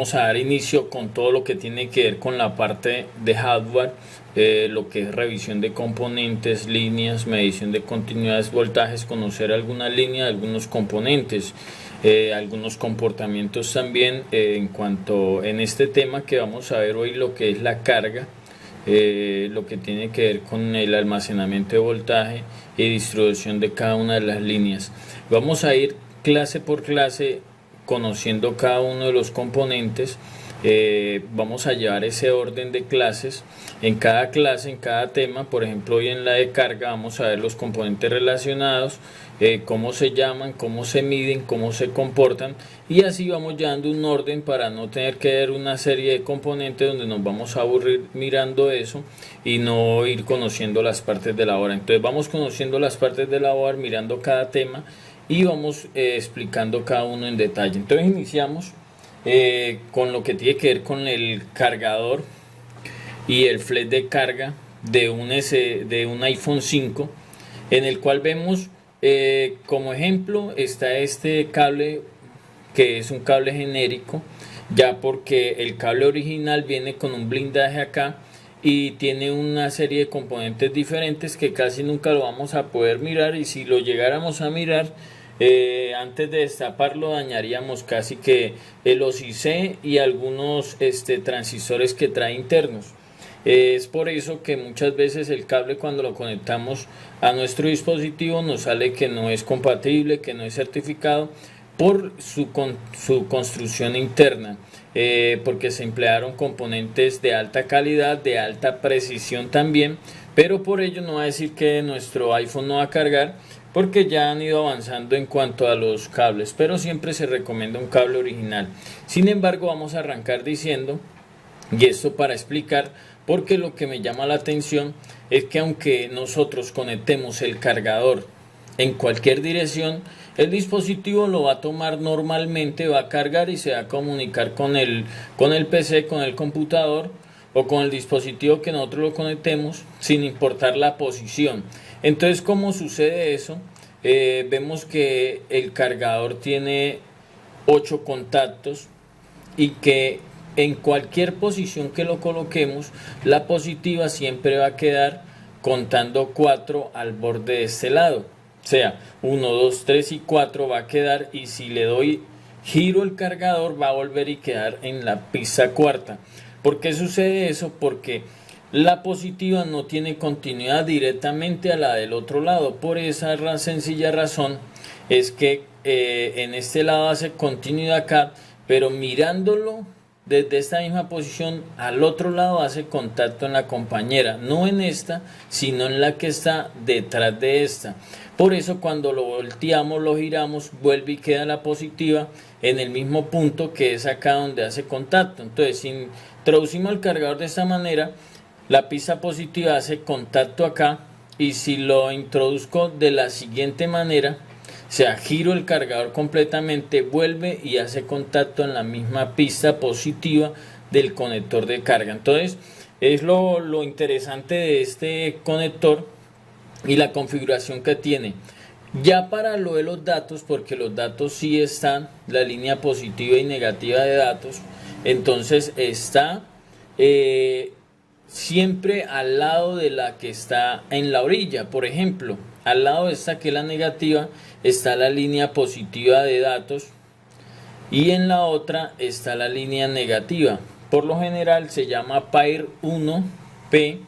vamos a dar inicio con todo lo que tiene que ver con la parte de hardware, lo que es revisión de componentes, líneas, medición de continuidades, voltajes, conocer algunas líneas, algunos componentes, algunos comportamientos también en cuanto en este tema que vamos a ver hoy, lo que es la carga, lo que tiene que ver con el almacenamiento de voltaje y distribución de cada una de las líneas. Vamos a ir clase por clase conociendo cada uno de los componentes. Vamos a llevar ese orden de clases en cada clase, en cada tema. Por ejemplo, hoy en la de carga vamos a ver los componentes relacionados, cómo se llaman, cómo se miden, cómo se comportan, y así vamos llevando un orden para no tener que ver una serie de componentes donde nos vamos a aburrir mirando eso y no ir conociendo las partes de la obra. Entonces vamos conociendo las partes de la obra, mirando cada tema y vamos explicando cada uno en detalle. Entonces iniciamos con lo que tiene que ver con el cargador y el flex de carga de un iPhone 5, en el cual vemos como ejemplo está este cable, que es un cable genérico, ya porque el cable original viene con un blindaje acá y tiene una serie de componentes diferentes que casi nunca lo vamos a poder mirar, y si lo llegáramos a mirar antes de destaparlo dañaríamos casi que el OSI-C y algunos transistores que trae internos. Es por eso que muchas veces el cable, cuando lo conectamos a nuestro dispositivo, nos sale que no es compatible, que no es certificado por su construcción interna, porque se emplearon componentes de alta calidad, de alta precisión también, pero por ello no va a decir que nuestro iPhone no va a cargar, porque ya han ido avanzando en cuanto a los cables, pero siempre se recomienda un cable original. Sin embargo, vamos a arrancar diciendo, y esto para explicar, porque lo que me llama la atención es que aunque nosotros conectemos el cargador en cualquier dirección, el dispositivo lo va a tomar normalmente, va a cargar y se va a comunicar con el PC, con el computador o con el dispositivo que nosotros lo conectemos, sin importar la posición. Entonces, ¿cómo sucede eso? Vemos que el cargador tiene 8 contactos y que en cualquier posición que lo coloquemos, la positiva siempre va a quedar contando 4 al borde de este lado. O sea, 1, 2, 3 y 4 va a quedar, y si le doy giro el cargador va a volver y quedar en la pista cuarta. ¿Por qué sucede eso? Porque la positiva no tiene continuidad directamente a la del otro lado. Por esa sencilla razón es que en este lado hace continuidad acá, pero mirándolo desde esta misma posición al otro lado hace contacto en la compañera, no en esta, sino en la que está detrás de esta. Por eso cuando lo volteamos, lo giramos, vuelve y queda la positiva en el mismo punto que es acá donde hace contacto. Entonces, si introducimos el cargador de esta manera, la pista positiva hace contacto acá, y si lo introduzco de la siguiente manera, o sea, giro el cargador completamente, vuelve y hace contacto en la misma pista positiva del conector de carga. Entonces, es lo interesante de este conector y la configuración que tiene. Ya para lo de los datos, porque los datos sí están, la línea positiva y negativa de datos, entonces está siempre al lado de la que está en la orilla. Por ejemplo, al lado de esta, que es la negativa, está la línea positiva de datos, y en la otra está la línea negativa. Por lo general se llama Pair 1P,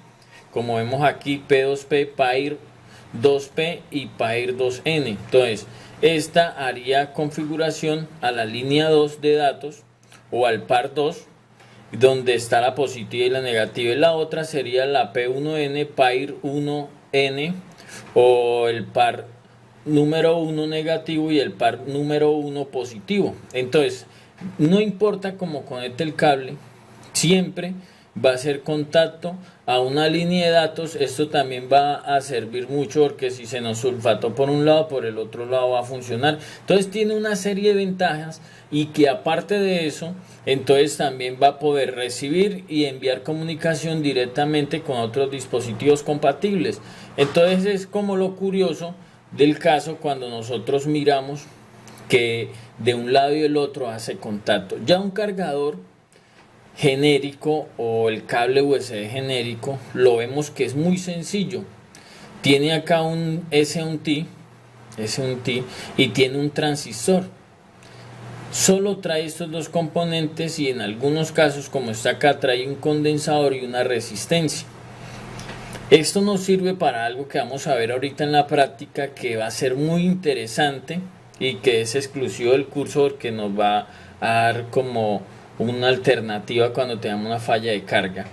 como vemos aquí, P2P, Pair 2P y Pair 2N. Entonces, esta haría configuración a la línea 2 de datos o al par 2, donde está la positiva y la negativa, y la otra sería la P1N, Pair 1N, o el par número 1 negativo y el par número 1 positivo. Entonces, no importa cómo conecte el cable, siempre va a hacer contacto a una línea de datos. Esto también va a servir mucho, porque si se nos sulfató por un lado, por el otro lado va a funcionar. Entonces tiene una serie de ventajas, y que aparte de eso, entonces también va a poder recibir y enviar comunicación directamente con otros dispositivos compatibles. Entonces es como lo curioso del caso cuando nosotros miramos que de un lado y el otro hace contacto. Ya un cargador genérico o el cable USB genérico lo vemos que es muy sencillo. Tiene acá un SUNT y tiene un transistor. Solo trae estos dos componentes y en algunos casos, como está acá, trae un condensador y una resistencia. Esto nos sirve para algo que vamos a ver ahorita en la práctica, que va a ser muy interesante y que es exclusivo del curso, porque nos va a dar como una alternativa cuando tengamos una falla de carga.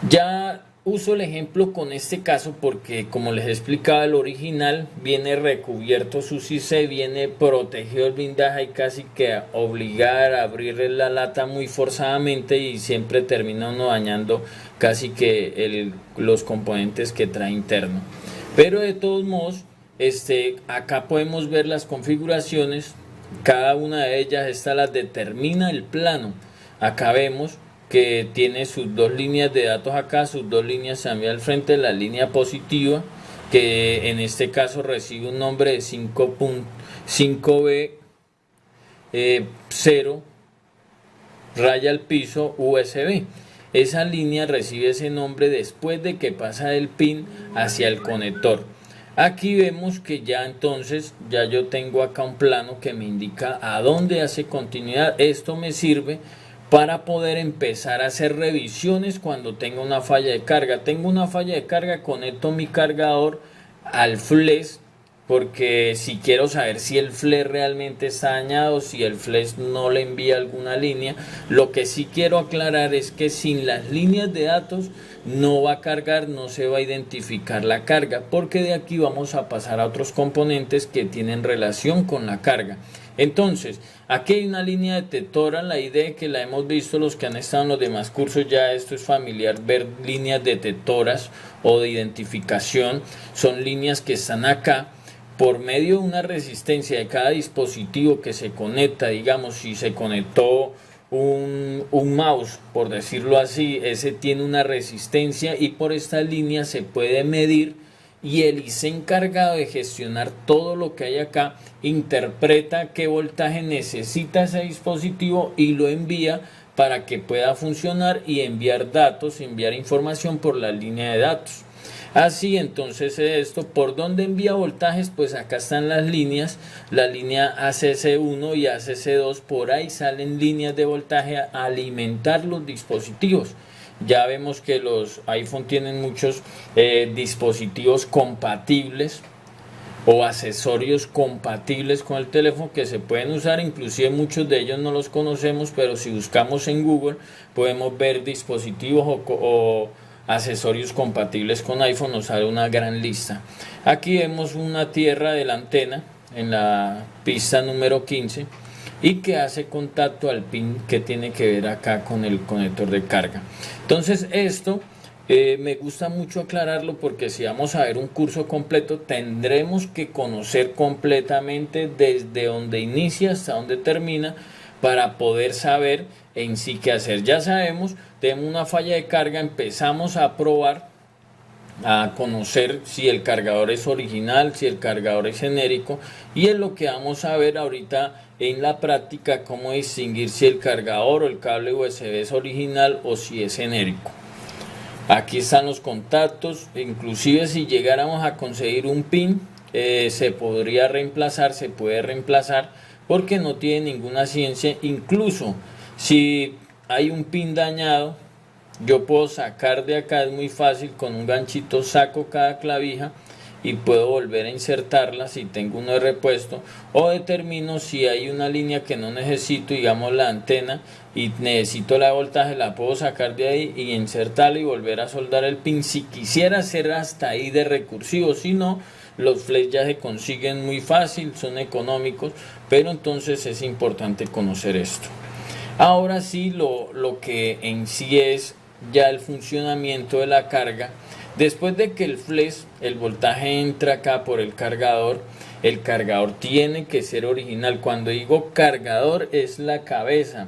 Ya uso el ejemplo con este caso porque, como les explicaba, el original viene recubierto su CIC, viene protegido el blindaje, y casi que obligar a abrir la lata muy forzadamente y siempre termina uno dañando casi que los componentes que trae interno. Pero de todos modos, acá podemos ver las configuraciones. Cada una de ellas, estas las determina el plano. Acá vemos que tiene sus dos líneas de datos acá, sus dos líneas también al frente, la línea positiva, que en este caso recibe un nombre de 5B0 raya al piso USB. Esa línea recibe ese nombre después de que pasa del pin hacia el conector. Aquí vemos que ya entonces ya yo tengo acá un plano que me indica a dónde hace continuidad. Esto me sirve para poder empezar a hacer revisiones cuando tenga una falla de carga. Tengo una falla de carga, conecto mi cargador al flash, porque si quiero saber si el flash realmente está dañado, si el flash no le envía alguna línea. Lo que sí quiero aclarar es que sin las líneas de datos no va a cargar, no se va a identificar la carga, porque de aquí vamos a pasar a otros componentes que tienen relación con la carga. Entonces, aquí hay una línea detectora. La idea que la hemos visto los que han estado en los demás cursos, ya esto es familiar, ver líneas detectoras o de identificación. Son líneas que están acá. Por medio de una resistencia de cada dispositivo que se conecta, digamos, si se conectó un mouse, por decirlo así, ese tiene una resistencia, y por esta línea se puede medir, y el IC encargado de gestionar todo lo que hay acá interpreta qué voltaje necesita ese dispositivo y lo envía para que pueda funcionar y enviar datos, enviar información por la línea de datos. Así entonces esto, ¿por dónde envía voltajes? Pues acá están las líneas, la línea ACC1 y ACC2, por ahí salen líneas de voltaje a alimentar los dispositivos. Ya vemos que los iPhone tienen muchos dispositivos compatibles o accesorios compatibles con el teléfono que se pueden usar. Inclusive muchos de ellos no los conocemos, pero si buscamos en Google podemos ver dispositivos o accesorios compatibles con iPhone, nos sale una gran lista. Aquí vemos una tierra de la antena en la pista número 15 y que hace contacto al pin que tiene que ver acá con el conector de carga. Entonces esto me gusta mucho aclararlo, porque si vamos a ver un curso completo tendremos que conocer completamente desde donde inicia hasta donde termina, para poder saber en sí qué hacer. Ya sabemos, tenemos una falla de carga, empezamos a probar, a conocer si el cargador es original, si el cargador es genérico, y es lo que vamos a ver ahorita en la práctica, cómo distinguir si el cargador o el cable USB es original o si es genérico. Aquí están los contactos. Inclusive si llegáramos a conseguir un pin, se podría reemplazar, se puede reemplazar, porque no tiene ninguna ciencia. Incluso si hay un pin dañado, yo puedo sacar de acá, es muy fácil, con un ganchito saco cada clavija y puedo volver a insertarla si tengo uno de repuesto, o determino si hay una línea que no necesito, digamos la antena, y necesito la voltaje, la puedo sacar de ahí y insertarla y volver a soldar el pin, si quisiera hacer hasta ahí de recursivo. Si no, los flash ya se consiguen muy fácil, son económicos, pero entonces es importante conocer esto. Ahora sí, lo que en sí es ya el funcionamiento de la carga. Después de que el flash, el voltaje entra acá por el cargador tiene que ser original. Cuando digo cargador, es la cabeza,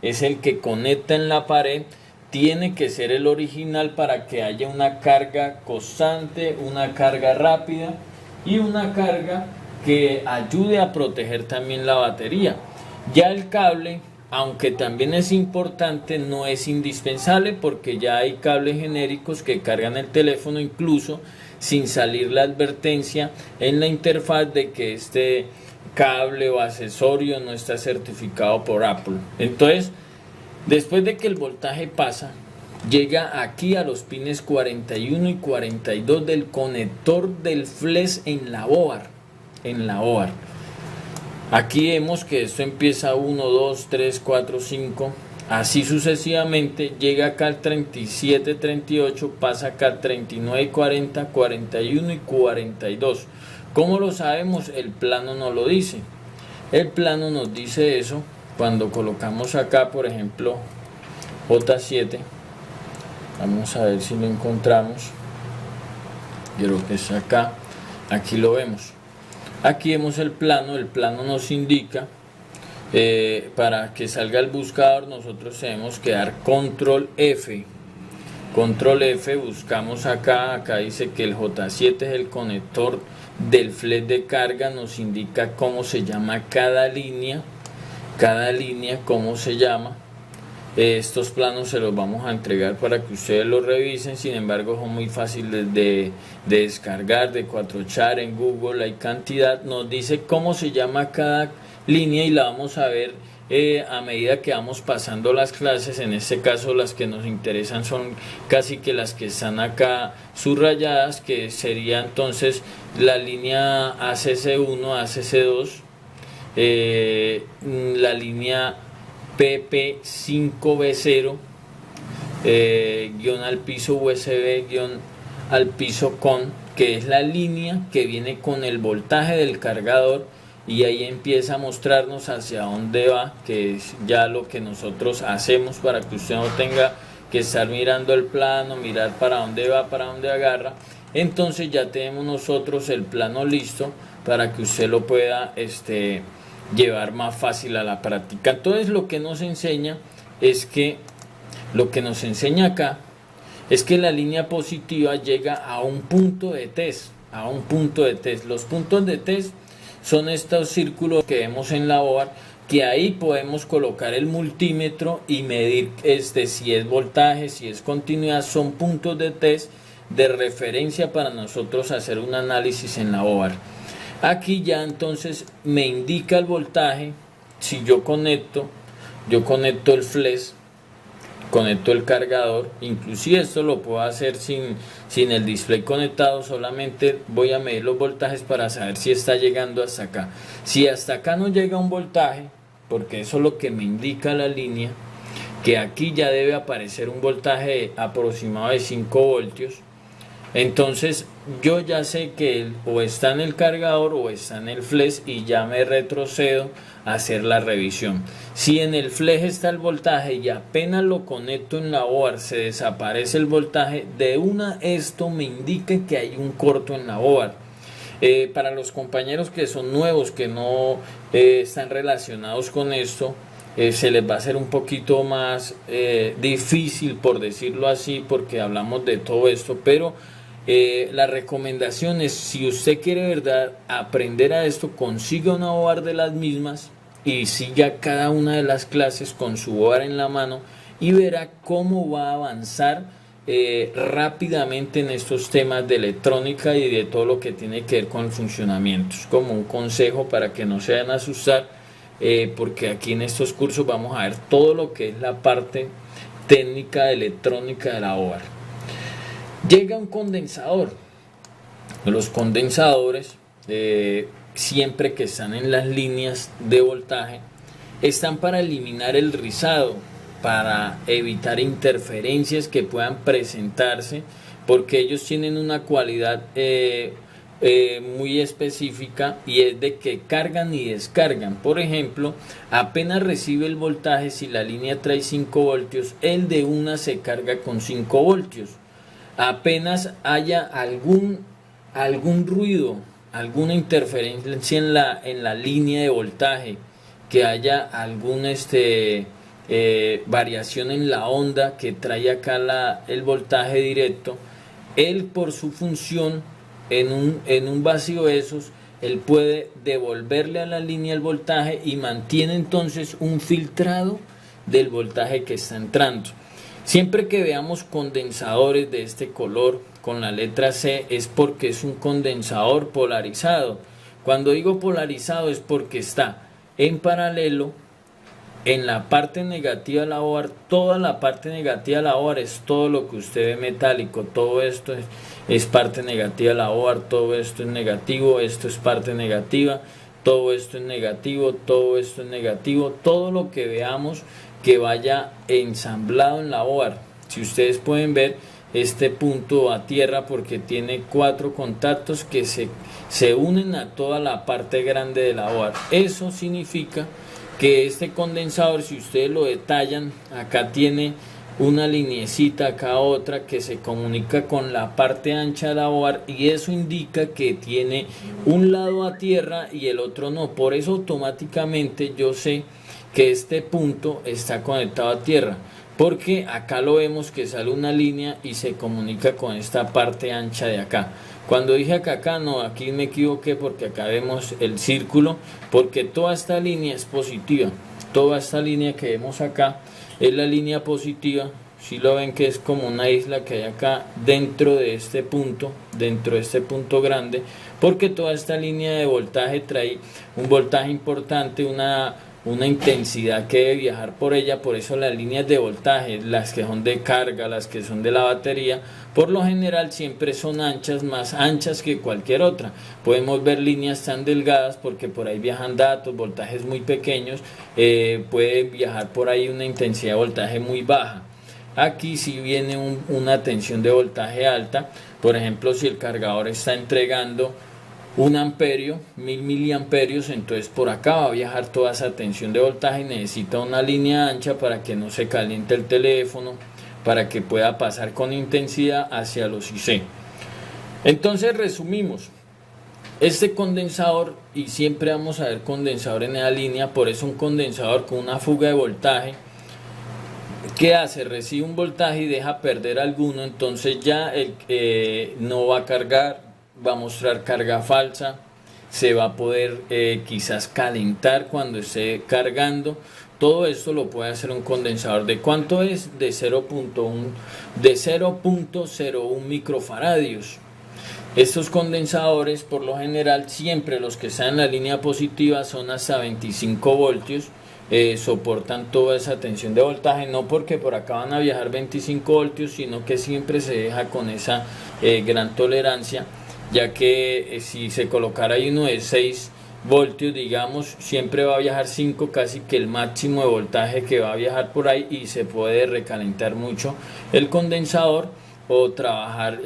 es el que conecta en la pared, tiene que ser el original para que haya una carga constante, una carga rápida y una carga que ayude a proteger también la batería. Ya el cable, aunque también es importante, no es indispensable porque ya hay cables genéricos que cargan el teléfono incluso sin salir la advertencia en la interfaz de que este cable o accesorio no está certificado por Apple. Entonces, después de que el voltaje pasa, llega aquí a los pines 41 y 42 del conector del flash en la board. Aquí vemos que esto empieza 1, 2, 3, 4, 5, así sucesivamente, llega acá al 37, 38, pasa acá al 39, 40, 41 y 42. ¿Cómo lo sabemos? El plano nos lo dice. El plano nos dice eso cuando colocamos acá, por ejemplo, J7. Vamos a ver si lo encontramos. Creo que es acá. Aquí lo vemos. Aquí vemos el plano nos indica, para que salga el buscador nosotros tenemos que dar control F, buscamos acá dice que el J7 es el conector del flash de carga, nos indica cómo se llama cada línea, cómo se llama. Estos planos se los vamos a entregar para que ustedes los revisen, sin embargo son muy fáciles de descargar, de cuatrochar en Google, hay cantidad, nos dice cómo se llama cada línea y la vamos a ver a medida que vamos pasando las clases. En este caso las que nos interesan son casi que las que están acá subrayadas, que sería entonces la línea ACC1, ACC2, la línea PP5B0, guión al piso USB, guión al piso con, que es la línea que viene con el voltaje del cargador, y ahí empieza a mostrarnos hacia dónde va, que es ya lo que nosotros hacemos para que usted no tenga que estar mirando el plano, mirar para dónde va, para dónde agarra. Entonces ya tenemos nosotros el plano listo para que usted lo pueda llevar más fácil a la práctica. Entonces lo que nos enseña acá es que la línea positiva llega a un punto de test, Los puntos de test son estos círculos que vemos en la board, que ahí podemos colocar el multímetro y medir si es voltaje, si es continuidad. Son puntos de test de referencia para nosotros hacer un análisis en la board. Aquí ya entonces me indica el voltaje. Si yo conecto el flash, conecto el cargador, inclusive esto lo puedo hacer sin el display conectado, solamente voy a medir los voltajes para saber si está llegando hasta acá. Si hasta acá no llega un voltaje, porque eso es lo que me indica la línea, que aquí ya debe aparecer un voltaje aproximado de 5 voltios, entonces yo ya sé que o está en el cargador o está en el flash, y ya me retrocedo a hacer la revisión. Si en el flash está el voltaje y apenas lo conecto en la board se desaparece el voltaje, de una esto me indica que hay un corto en la board. Para los compañeros que son nuevos, que no están relacionados con esto, se les va a hacer un poquito más difícil, por decirlo así, porque hablamos de todo esto, pero la recomendación es, si usted quiere verdad aprender a esto, consiga una board de las mismas y siga cada una de las clases con su board en la mano, y verá cómo va a avanzar rápidamente en estos temas de electrónica y de todo lo que tiene que ver con el funcionamiento. Es como un consejo para que no se vayan a asustar, porque aquí en estos cursos vamos a ver todo lo que es la parte técnica electrónica de la board. Llega un condensador. Los condensadores, siempre que están en las líneas de voltaje, están para eliminar el rizado, para evitar interferencias que puedan presentarse, porque ellos tienen una cualidad muy específica, y es de que cargan y descargan. Por ejemplo, apenas recibe el voltaje, si la línea trae 5 voltios, el de una se carga con 5 voltios. Apenas haya algún ruido, alguna interferencia en la línea de voltaje, que haya alguna variación en la onda que trae acá el voltaje directo, él por su función en un vacío de esos él puede devolverle a la línea el voltaje y mantiene entonces un filtrado del voltaje que está entrando. Siempre que veamos condensadores de este color con la letra C es porque es un condensador polarizado. Cuando digo polarizado es porque está en paralelo en la parte negativa de la OAR. Toda la parte negativa de la OAR es todo lo que usted ve metálico, todo esto es parte negativa de la OAR, todo esto es negativo, esto es parte negativa, todo esto es negativo, todo esto es negativo, todo lo que veamos que vaya ensamblado en la OAR. Si ustedes pueden ver, este punto a tierra porque tiene 4 contactos que se unen a toda la parte grande de la OAR. Eso significa que este condensador, si ustedes lo detallan, acá tiene una linecita, acá otra que se comunica con la parte ancha de la OAR, y eso indica que tiene un lado a tierra y el otro no. Por eso automáticamente yo sé que este punto está conectado a tierra, porque acá lo vemos que sale una línea y se comunica con esta parte ancha de acá. Cuando dije acá, no, aquí me equivoqué porque acá vemos el círculo, porque toda esta línea es positiva. Toda esta línea que vemos acá es la línea positiva. Si lo ven que es como una isla que hay acá dentro de este punto grande, porque toda esta línea de voltaje trae un voltaje importante, una intensidad que debe viajar por ella. Por eso las líneas de voltaje, las que son de carga, las que son de la batería, por lo general siempre son anchas, más anchas que cualquier otra. Podemos ver líneas tan delgadas porque por ahí viajan datos, voltajes muy pequeños, puede viajar por ahí una intensidad de voltaje muy baja. Aquí sí viene una tensión de voltaje alta. Por ejemplo, si el cargador está entregando 1 amperio, 1000 miliamperios, entonces por acá va a viajar toda esa tensión de voltaje y necesita una línea ancha para que no se caliente el teléfono, para que pueda pasar con intensidad hacia los IC. Entonces resumimos, este condensador, y siempre vamos a ver condensador en esa línea, por eso un condensador con una fuga de voltaje, ¿qué hace? Recibe un voltaje y deja perder alguno, entonces ya no va a cargar, va a mostrar carga falsa, se va a poder quizás calentar cuando esté cargando. Todo esto lo puede hacer un condensador. ¿De cuánto es? De 0.01 microfaradios. Estos condensadores por lo general siempre los que están en la línea positiva son hasta 25 voltios. Soportan toda esa tensión de voltaje, no porque por acá van a viajar 25 voltios, sino que siempre se deja con esa gran tolerancia, ya que si se colocara ahí uno de 6 voltios, digamos, siempre va a viajar 5, casi que el máximo de voltaje que va a viajar por ahí, y se puede recalentar mucho el condensador o trabajar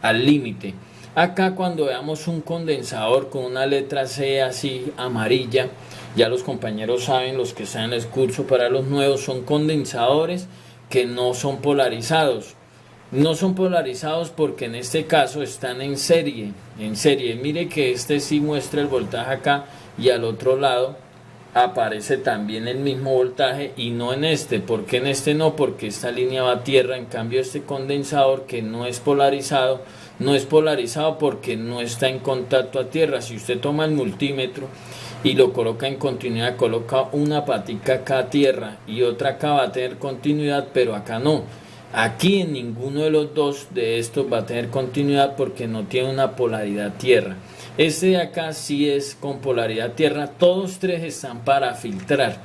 al límite. Acá cuando veamos un condensador con una letra C así amarilla, ya los compañeros saben, los que están en el curso, para los nuevos son condensadores que no son polarizados. No son polarizados porque en este caso están en serie. Mire que este sí muestra el voltaje acá y al otro lado aparece también el mismo voltaje, y no en este. ¿Por qué en este no? Porque esta línea va a tierra. En cambio este condensador que no es polarizado porque no está en contacto a tierra. Si usted toma el multímetro y lo coloca en continuidad, coloca una patica acá a tierra y otra acá, va a tener continuidad, pero acá no. Aquí en ninguno de los dos de estos va a tener continuidad porque no tiene una polaridad tierra. Este de acá sí es con polaridad tierra. Todos tres están para filtrar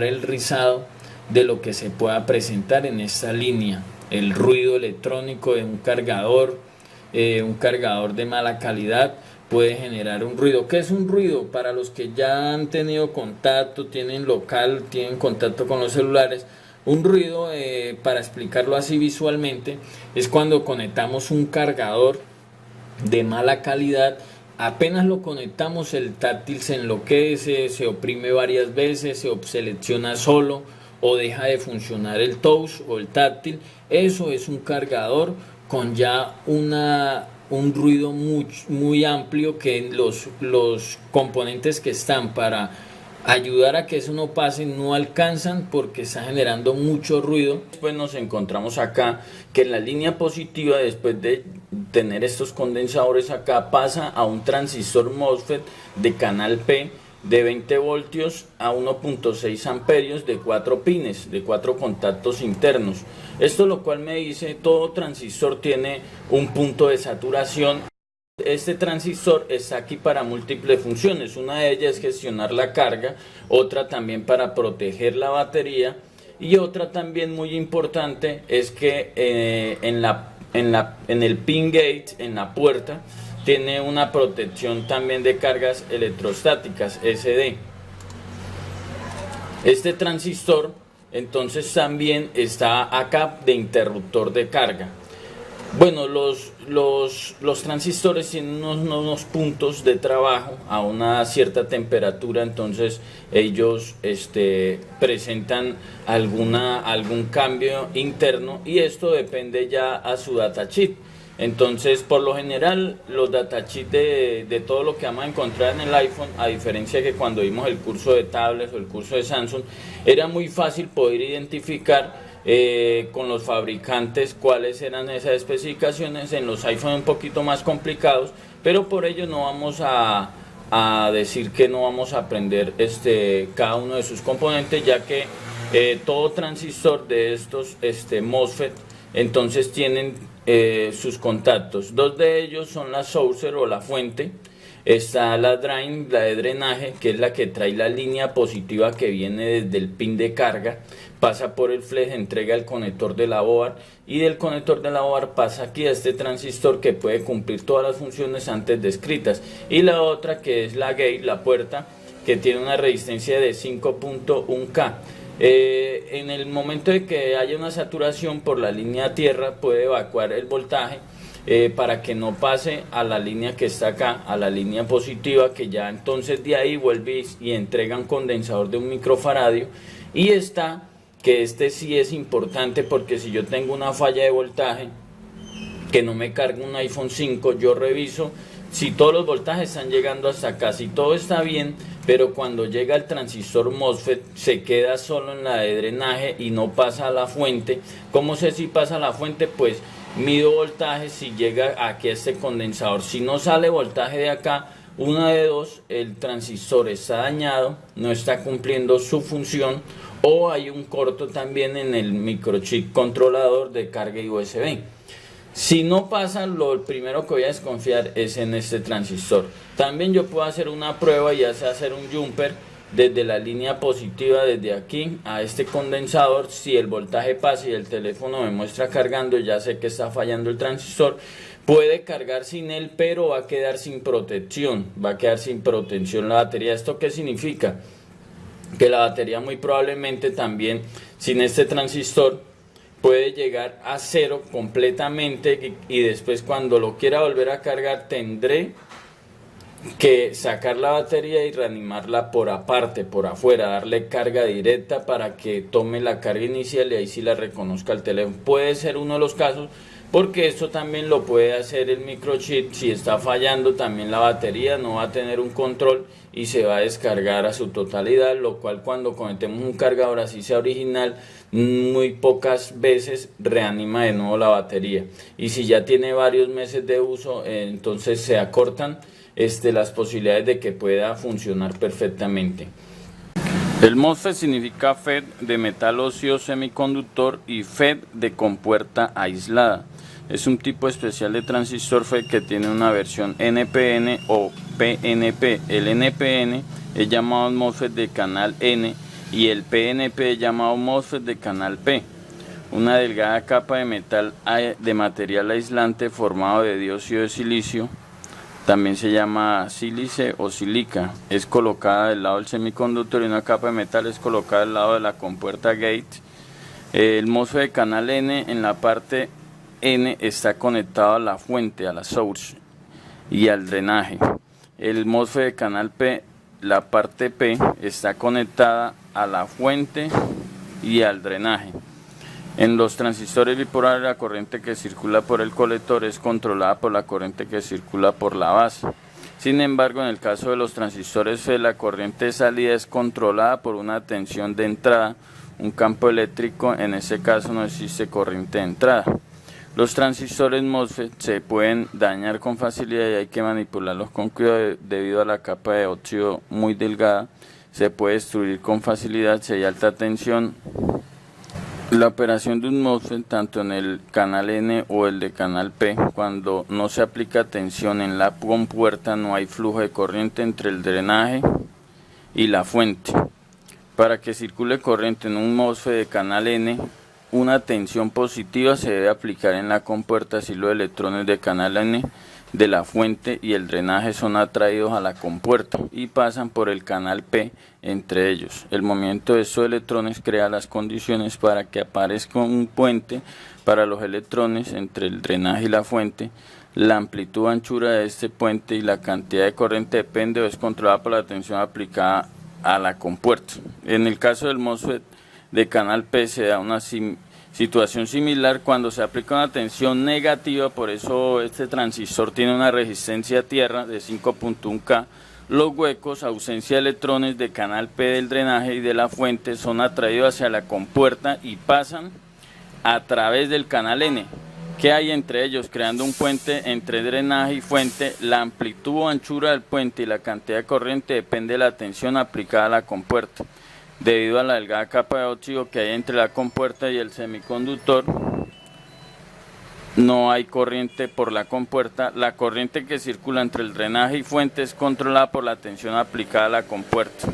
el rizado de lo que se pueda presentar en esta línea. El ruido electrónico de un cargador de mala calidad puede generar un ruido. ¿Qué es un ruido? Para los que ya han tenido contacto, tienen contacto con los celulares, un ruido, para explicarlo así visualmente, es cuando conectamos un cargador de mala calidad. Apenas lo conectamos, el táctil se enloquece, se oprime varias veces, se selecciona solo o deja de funcionar el touch o el táctil. Eso es un cargador con ya un ruido muy amplio, que los componentes que están para ayudar a que eso no pase no alcanzan porque está generando mucho ruido. Después nos encontramos acá que en la línea positiva, después de tener estos condensadores acá, pasa a un transistor MOSFET de canal P de 20 voltios a 1.6 amperios de 4 pines, de 4 contactos internos. Esto lo cual me dice, todo transistor tiene un punto de saturación. Este transistor está aquí para múltiples funciones. Una de ellas es gestionar la carga, otra también para proteger la batería, y otra también muy importante es que en el pin gate, en la puerta, tiene una protección también de cargas electrostáticas, SD. Este transistor entonces también está acá de interruptor de carga. Bueno, los transistores tienen unos puntos de trabajo a una cierta temperatura, entonces ellos presentan algún cambio interno, y esto depende ya a su datasheet. Entonces, por lo general, los datasheets de todo lo que vamos a encontrar en el iPhone, a diferencia de que cuando vimos el curso de tablets o el curso de Samsung, era muy fácil poder identificar con los fabricantes cuáles eran esas especificaciones. En los iPhone un poquito más complicados, pero por ello no vamos a decir que no vamos a aprender cada uno de sus componentes, ya que todo transistor de estos MOSFET entonces tienen sus contactos. Dos de ellos son la source o la fuente. Está la drain, la de drenaje, que es la que trae la línea positiva que viene desde el pin de carga, pasa por el flex, entrega el conector de la board, y del conector de la board pasa aquí a este transistor que puede cumplir todas las funciones antes descritas. Y la otra, que es la gate, la puerta, que tiene una resistencia de 5.1K. En el momento de que haya una saturación por la línea tierra, puede evacuar el voltaje para que no pase a la línea que está acá, a la línea positiva, que ya entonces de ahí vuelve y entrega un condensador de 1 microfaradio. Y que sí es importante, porque si yo tengo una falla de voltaje, que no me carga un iPhone 5, yo reviso si todos los voltajes están llegando hasta acá, si todo está bien, pero cuando llega el transistor MOSFET se queda solo en la de drenaje y no pasa a la fuente. ¿Cómo sé si pasa a la fuente? Pues mido voltaje, si llega aquí a este condensador. Si no sale voltaje de acá, una de dos: el transistor está dañado, no está cumpliendo su función, o hay un corto también en el microchip controlador de carga y USB. Si no pasa, lo primero que voy a desconfiar es en este transistor. También yo puedo hacer una prueba, y hacer un jumper desde la línea positiva, desde aquí a este condensador. Si el voltaje pasa y el teléfono me muestra cargando, ya sé que está fallando el transistor. Puede cargar sin él, pero va a quedar sin protección, la batería. ¿Esto qué significa? Que la batería muy probablemente también, sin este transistor, puede llegar a cero completamente, y después cuando lo quiera volver a cargar tendré que sacar la batería y reanimarla por aparte, por afuera, darle carga directa para que tome la carga inicial, y ahí sí la reconozca el teléfono. Puede ser uno de los casos, porque esto también lo puede hacer el microchip. Si está fallando también la batería, no va a tener un control y se va a descargar a su totalidad, lo cual cuando conectemos un cargador, así sea original, muy pocas veces reanima de nuevo la batería. Y si ya tiene varios meses de uso, entonces se acortan las posibilidades de que pueda funcionar perfectamente. El MOSFET significa FET de metal óseo semiconductor y FET de compuerta aislada. Es un tipo especial de transistor FET que tiene una versión NPN o PNP. El NPN es llamado MOSFET de canal N y el PNP es llamado MOSFET de canal P. Una delgada capa de metal de material aislante formado de dióxido de silicio, también se llama sílice o sílica, es colocada del lado del semiconductor, y una capa de metal es colocada al lado de la compuerta gate. El MOSFET de canal N, en la parte N, está conectado a la fuente, a la source y al drenaje. El MOSFET de canal P, la parte P, está conectada a la fuente y al drenaje. En los transistores bipolares, la corriente que circula por el colector es controlada por la corriente que circula por la base. Sin embargo, en el caso de los transistores FET, la corriente de salida es controlada por una tensión de entrada, un campo eléctrico. En ese caso no existe corriente de entrada. Los transistores MOSFET se pueden dañar con facilidad y hay que manipularlos con cuidado debido a la capa de óxido muy delgada. Se puede destruir con facilidad si hay alta tensión. La operación de un MOSFET, tanto en el canal N o el de canal P, cuando no se aplica tensión en la compuerta, no hay flujo de corriente entre el drenaje y la fuente. Para que circule corriente en un MOSFET de canal N, una tensión positiva se debe aplicar en la compuerta si los electrones de canal N de la fuente y el drenaje son atraídos a la compuerta y pasan por el canal P entre ellos. El movimiento de estos electrones crea las condiciones para que aparezca un puente para los electrones entre el drenaje y la fuente. La amplitud o anchura de este puente y la cantidad de corriente depende o es controlada por la tensión aplicada a la compuerta. En el caso del MOSFET de canal P se da una situación similar cuando se aplica una tensión negativa, por eso este transistor tiene una resistencia a tierra de 5.1 K. Los huecos, ausencia de electrones de canal P del drenaje y de la fuente, son atraídos hacia la compuerta y pasan a través del canal N, que hay entre ellos, creando un puente entre drenaje y fuente. La amplitud o anchura del puente y la cantidad de corriente depende de la tensión aplicada a la compuerta. Debido a la delgada capa de óxido que hay entre la compuerta y el semiconductor, no hay corriente por la compuerta. La corriente que circula entre el drenaje y fuente es controlada por la tensión aplicada a la compuerta.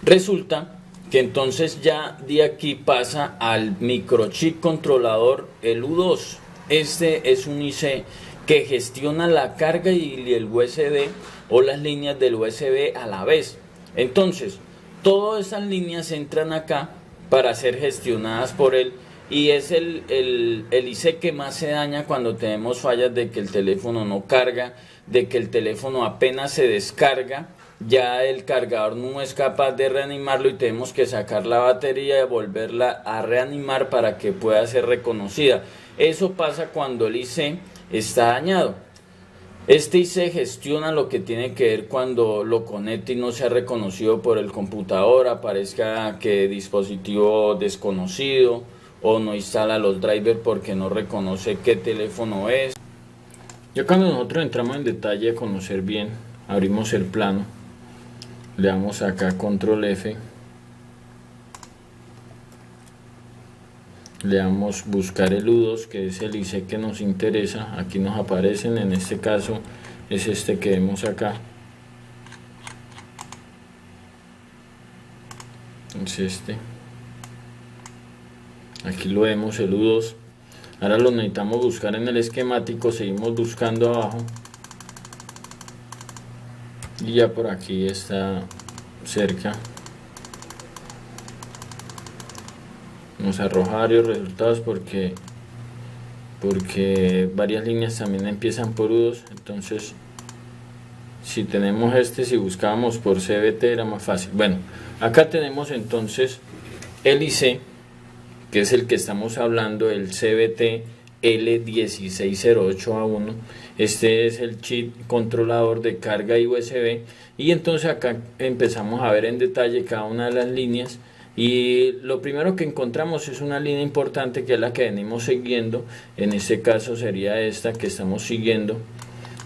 Resulta que entonces ya de aquí pasa al microchip controlador, el U2. Este es un IC que gestiona la carga y el USB o las líneas del USB a la vez. Entonces, todas esas líneas entran acá para ser gestionadas por él y es el IC que más se daña cuando tenemos fallas de que el teléfono no carga, de que el teléfono apenas se descarga, ya el cargador no es capaz de reanimarlo y tenemos que sacar la batería y volverla a reanimar para que pueda ser reconocida. Eso pasa cuando el IC está dañado. Este IC gestiona lo que tiene que ver cuando lo conecte y no sea reconocido por el computador, aparezca que dispositivo desconocido o no instala los drivers porque no reconoce qué teléfono es. Ya cuando nosotros entramos en detalle a conocer bien, abrimos el plano, le damos acá control F, le damos buscar el U2, que es el IC que nos interesa. Aquí nos aparecen, en este caso es este que vemos acá, es este, aquí lo vemos, el U2. Ahora lo necesitamos buscar en el esquemático, seguimos buscando abajo y ya por aquí está cerca. Nos arroja varios resultados porque varias líneas también empiezan por U2. Entonces, si tenemos si buscábamos por CBT era más fácil. Bueno, acá tenemos entonces el IC, que es el que estamos hablando, el CBT L1608A1. Este es el chip controlador de carga y USB, y entonces acá empezamos a ver en detalle cada una de las líneas. Y lo primero que encontramos es una línea importante que es la que venimos siguiendo. En este caso sería esta que estamos siguiendo,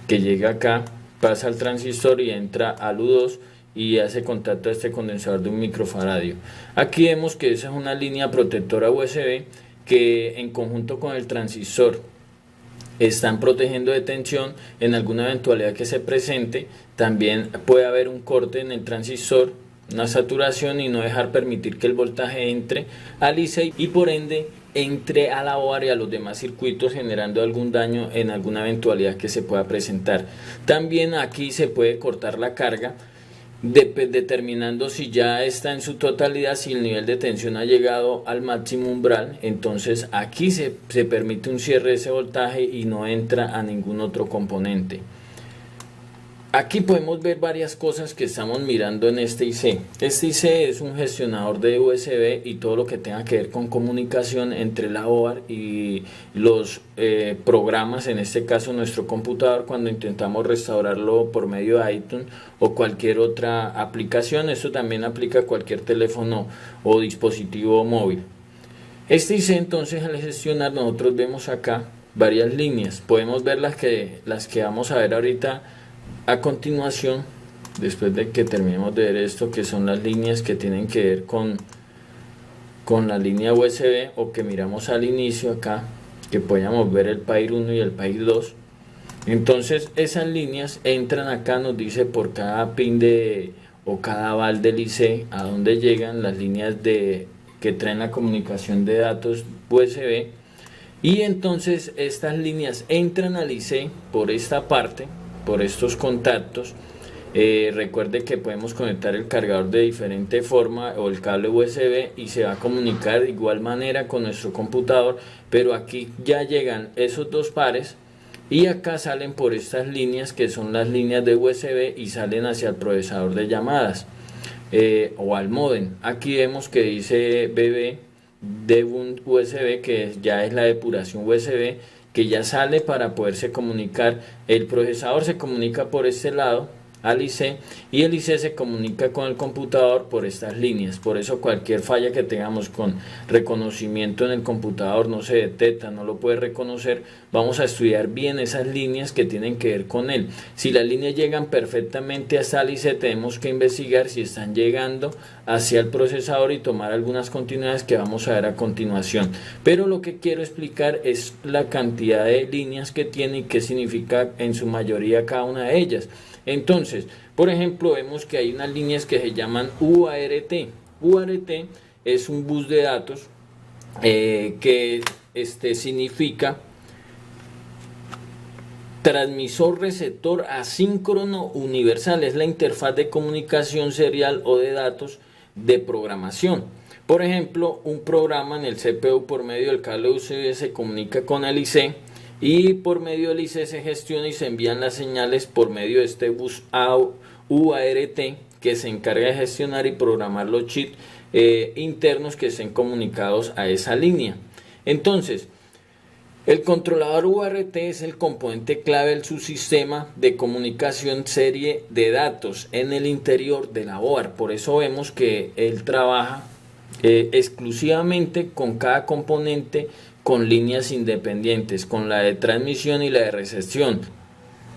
que llega acá, pasa al transistor y entra al U2 y hace contacto a este condensador de un microfaradio. Aquí vemos que esa es una línea protectora USB que en conjunto con el transistor están protegiendo de tensión en alguna eventualidad que se presente. También puede haber un corte en el transistor, una saturación, y no dejar permitir que el voltaje entre al IC y por ende entre a la OAR y a los demás circuitos, generando algún daño en alguna eventualidad que se pueda presentar. También aquí se puede cortar la carga, determinando si ya está en su totalidad, si el nivel de tensión ha llegado al máximo umbral. Entonces aquí se permite un cierre de ese voltaje y no entra a ningún otro componente. Aquí podemos ver varias cosas que estamos mirando en este IC. Este IC es un gestionador de USB y todo lo que tenga que ver con comunicación entre la board y los programas, en este caso nuestro computador, cuando intentamos restaurarlo por medio de iTunes o cualquier otra aplicación. Esto también aplica a cualquier teléfono o dispositivo móvil. Este IC, entonces, al gestionar, nosotros vemos acá varias líneas. Podemos ver las que vamos a ver ahorita a continuación, después de que terminemos de ver esto, que son las líneas que tienen que ver con la línea USB, o que miramos al inicio acá, que podíamos ver el PAIR 1 y el PAIR 2. Entonces esas líneas entran acá, nos dice por cada pin o cada val del IC a dónde llegan las líneas que traen la comunicación de datos USB. Y entonces estas líneas entran al IC por esta parte, por estos contactos. Recuerde que podemos conectar el cargador de diferente forma o el cable USB y se va a comunicar de igual manera con nuestro computador, pero aquí ya llegan esos dos pares y acá salen por estas líneas que son las líneas de USB y salen hacia el procesador de llamadas o al modem. Aquí vemos que dice BB Debug USB, que ya es la depuración USB, que ya sale para poderse comunicar. El procesador se comunica por este lado al IC y el IC se comunica con el computador por estas líneas. Por eso cualquier falla que tengamos con reconocimiento en el computador no se detecta, no lo puede reconocer, vamos a estudiar bien esas líneas que tienen que ver con él. Si las líneas llegan perfectamente hasta el IC, tenemos que investigar si están llegando hacia el procesador y tomar algunas continuidades que vamos a ver a continuación. Pero lo que quiero explicar es la cantidad de líneas que tiene y qué significa en su mayoría cada una de ellas. Entonces, por ejemplo, vemos que hay unas líneas que se llaman UART. UART es un bus de datos que significa transmisor receptor asíncrono universal. Es la interfaz de comunicación serial o de datos de programación. Por ejemplo, un programa en el CPU por medio del cable USB se comunica con el IC y por medio del IC se gestiona y se envían las señales por medio de este bus UART, que se encarga de gestionar y programar los chips internos que estén comunicados a esa línea. Entonces, el controlador UART es el componente clave del subsistema de comunicación serie de datos en el interior de la board. Por eso vemos que él trabaja exclusivamente con cada componente con líneas independientes, con la de transmisión y la de recepción.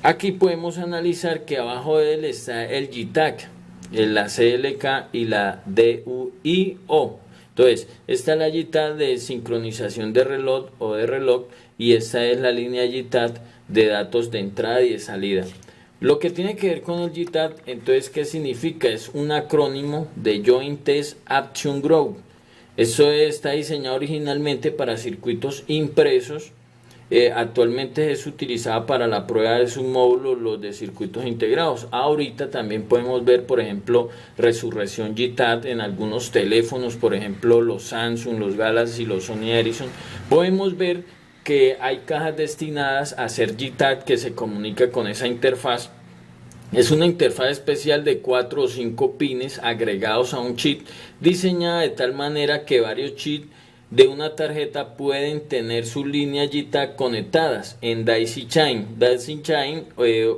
Aquí podemos analizar que abajo de él está el JTAG, la CLK y la DUIO. Entonces, esta es la JTAG de sincronización de reloj o de reloj y esta es la línea JTAG de datos de entrada y de salida. Lo que tiene que ver con el JTAG, entonces, ¿qué significa? Es un acrónimo de Joint Test Action Group. Esto está diseñado originalmente para circuitos impresos. Actualmente es utilizada para la prueba de submódulos, los de circuitos integrados. Ahorita también podemos ver, por ejemplo, resurrección JTAG en algunos teléfonos, por ejemplo los Samsung, los Galaxy, los Sony Ericsson. Podemos ver que hay cajas destinadas a hacer JTAG que se comunica con esa interfaz. Es una interfaz especial de 4 o 5 pines agregados a un chip, diseñada de tal manera que varios chips de una tarjeta pueden tener sus líneas JTAG conectadas en daisy chain. Daisy chain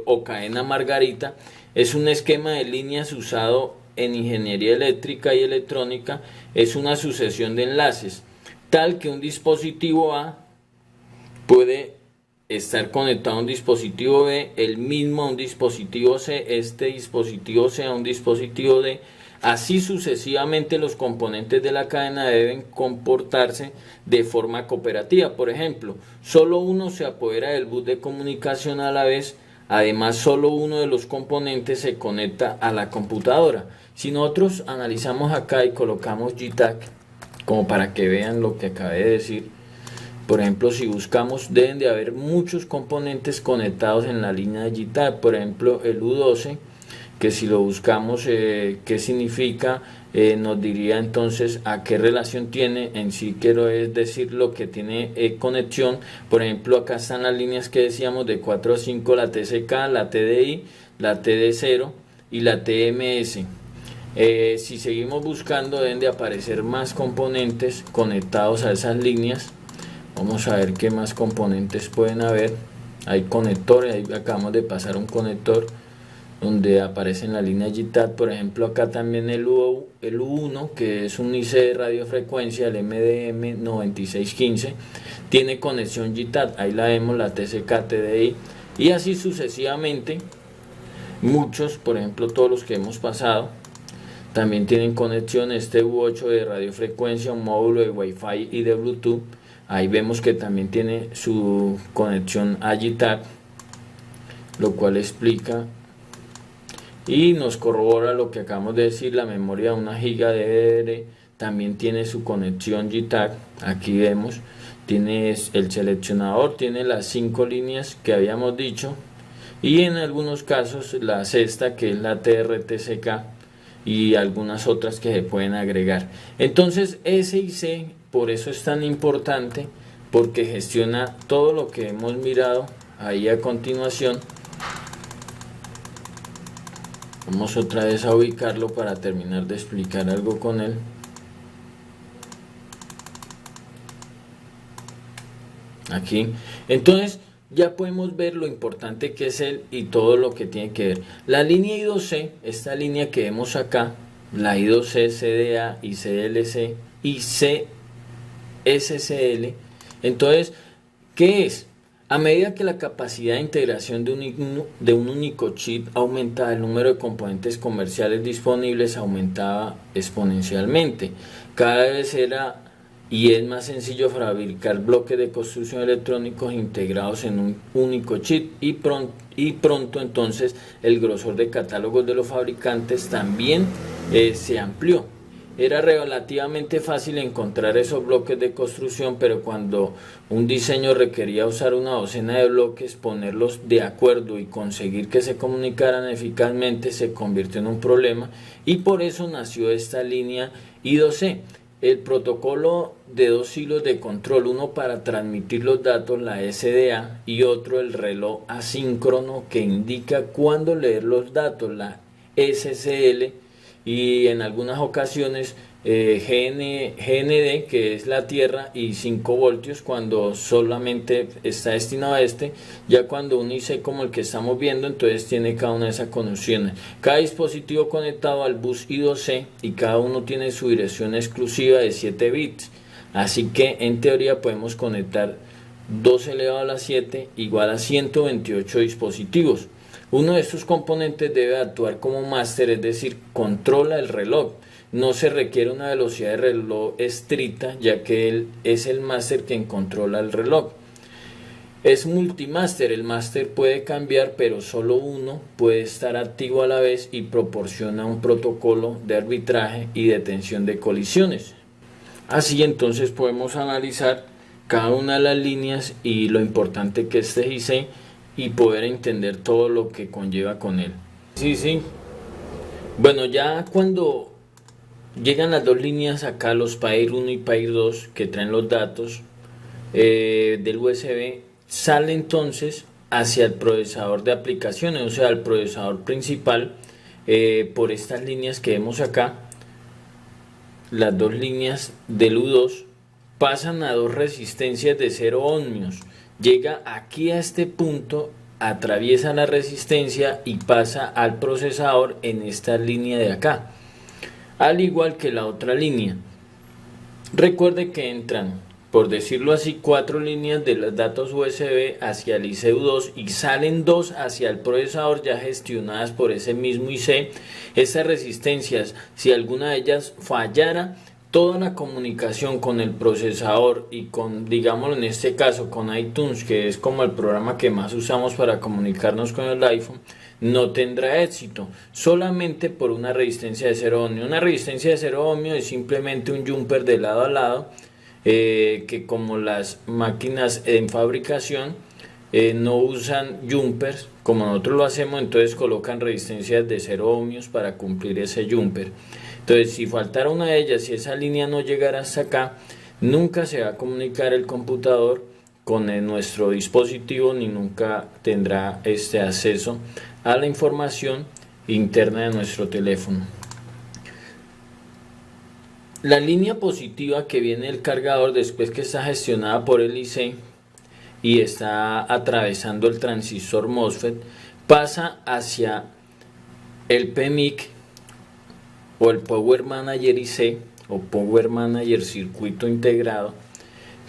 o cadena margarita es un esquema de líneas usado en ingeniería eléctrica y electrónica. Es una sucesión de enlaces tal que un dispositivo A puede estar conectado a un dispositivo B, el mismo a un dispositivo C, este dispositivo C a un dispositivo D. Así sucesivamente los componentes de la cadena deben comportarse de forma cooperativa. Por ejemplo, solo uno se apodera del bus de comunicación a la vez. Además, solo uno de los componentes se conecta a la computadora. Si nosotros analizamos acá y colocamos JTAG, como para que vean lo que acabé de decir, por ejemplo, si buscamos, deben de haber muchos componentes conectados en la línea de JTAG. Por ejemplo, el U12, que si lo buscamos, qué significa, nos diría entonces a qué relación tiene. En sí quiero es decir lo que tiene conexión. Por ejemplo, acá están las líneas que decíamos de 4 a 5, la TCK, la TDI, la TD0 y la TMS. Si seguimos buscando deben de aparecer más componentes conectados a esas líneas. Vamos a ver qué más componentes pueden haber. Hay conectores, ahí acabamos de pasar un conector donde aparece en la línea JTAG, por ejemplo acá también el U1, que es un IC de radiofrecuencia, el MDM 9615, tiene conexión JTAG, ahí la vemos, la TCK, TDI, y así sucesivamente. Muchos, por ejemplo todos los que hemos pasado, también tienen conexión. Este U8 de radiofrecuencia, un módulo de Wi-Fi y de Bluetooth, ahí vemos que también tiene su conexión a JTAG, lo cual explica y nos corrobora lo que acabamos de decir. La memoria de 1 GB DDR también tiene su conexión JTAG. Aquí vemos, tiene el seleccionador, tiene las 5 líneas que habíamos dicho, y en algunos casos la sexta, que es la TRTCK, y algunas otras que se pueden agregar. Entonces SiC por eso es tan importante, porque gestiona todo lo que hemos mirado ahí a continuación. Vamos otra vez a ubicarlo para terminar de explicar algo con él. Aquí, entonces ya podemos ver lo importante que es él y todo lo que tiene que ver. La línea I2C, esta línea que vemos acá, la I2C, CDA y CLC y CSCL. Entonces, ¿qué es? A medida que la capacidad de integración de un único chip aumentaba, el número de componentes comerciales disponibles aumentaba exponencialmente. Cada vez era y es más sencillo fabricar bloques de construcción electrónicos integrados en un único chip, y pronto entonces el grosor de catálogos de los fabricantes también se amplió. Era relativamente fácil encontrar esos bloques de construcción, pero cuando un diseño requería usar una docena de bloques, ponerlos de acuerdo y conseguir que se comunicaran eficazmente se convirtió en un problema, y por eso nació esta línea I2C. El protocolo de 2 hilos de control, uno para transmitir los datos, la SDA, y otro el reloj asíncrono que indica cuándo leer los datos, la SCL, y en algunas ocasiones GND, que es la tierra, y 5 voltios cuando solamente está destinado a este. Ya cuando un IC como el que estamos viendo, entonces tiene cada una de esas conexiones. Cada dispositivo conectado al bus I2C y cada uno tiene su dirección exclusiva de 7 bits. Así que en teoría podemos conectar 2 elevado a la 7 igual a 128 dispositivos. Uno de estos componentes debe actuar como máster, es decir, controla el reloj. No se requiere una velocidad de reloj estricta, ya que él es el máster quien controla el reloj. Es multimáster, el máster puede cambiar, pero solo uno puede estar activo a la vez y proporciona un protocolo de arbitraje y detención de colisiones. Así entonces podemos analizar cada una de las líneas y lo importante que es TIC y poder entender todo lo que conlleva con él. Sí. Bueno, ya cuando llegan las dos líneas acá, los Pair 1 y Pair 2, que traen los datos del USB, sale entonces hacia el procesador de aplicaciones, o sea, el procesador principal, por estas líneas que vemos acá. Las dos líneas del U2 pasan a dos resistencias de 0 ohmios. Llega aquí a este punto, atraviesa la resistencia y pasa al procesador en esta línea de acá, al igual que la otra línea. Recuerde que entran, por decirlo así, 4 líneas de los datos USB hacia el IC2 y salen 2 hacia el procesador ya gestionadas por ese mismo IC. Estas resistencias, si alguna de ellas fallara, toda la comunicación con el procesador y con, digámoslo en este caso, con iTunes, que es como el programa que más usamos para comunicarnos con el iPhone, no tendrá éxito, solamente por una resistencia de 0 ohmios. Una resistencia de 0 ohmios es simplemente un jumper de lado a lado, que como las máquinas en fabricación no usan jumpers como nosotros lo hacemos, entonces colocan resistencias de 0 ohmios para cumplir ese jumper. Entonces, si faltara una de ellas, si esa línea no llegara hasta acá, nunca se va a comunicar el computador con nuestro dispositivo ni nunca tendrá este acceso a la información interna de nuestro teléfono. La línea positiva que viene del cargador, después que está gestionada por el IC y está atravesando el transistor MOSFET, pasa hacia el PMIC o el Power Manager IC o Power Manager Circuito Integrado,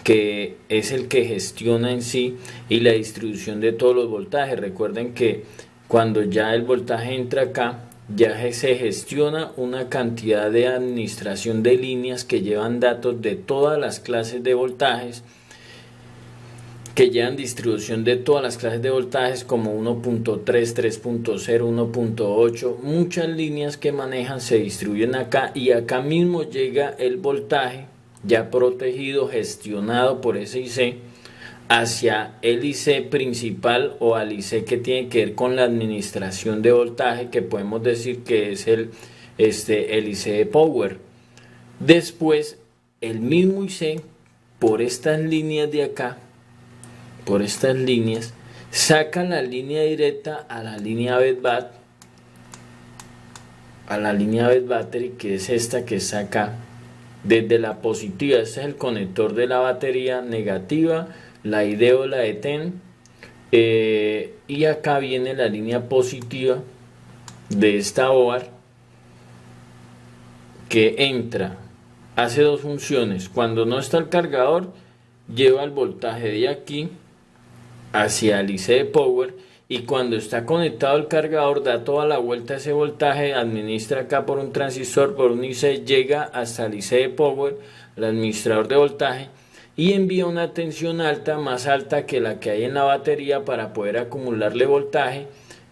que es el que gestiona en sí y la distribución de todos los voltajes. Recuerden que cuando ya el voltaje entra acá, ya se gestiona una cantidad de administración de líneas que llevan datos de todas las clases de voltajes, que llevan distribución de todas las clases de voltajes como 1.3, 3.0, 1.8, muchas líneas que manejan se distribuyen acá y acá mismo llega el voltaje ya protegido, gestionado por ese IC hacia el IC principal o al IC que tiene que ver con la administración de voltaje, que podemos decir que es el IC de Power. Después el mismo IC por estas líneas de acá, por estas líneas, saca la línea directa a la línea BEDBAT, a la línea BED Battery, que es esta que está acá. Desde la positiva, este es el conector de la batería negativa, la ID o la de TEN, y acá viene la línea positiva de esta OAR que entra, hace dos funciones. Cuando no está el cargador, lleva el voltaje de aquí hacia el IC de Power, y cuando está conectado el cargador da toda la vuelta a ese voltaje, administra acá por un transistor, por un IC, llega hasta el IC de Power, el administrador de voltaje, y envía una tensión alta, más alta que la que hay en la batería, para poder acumularle voltaje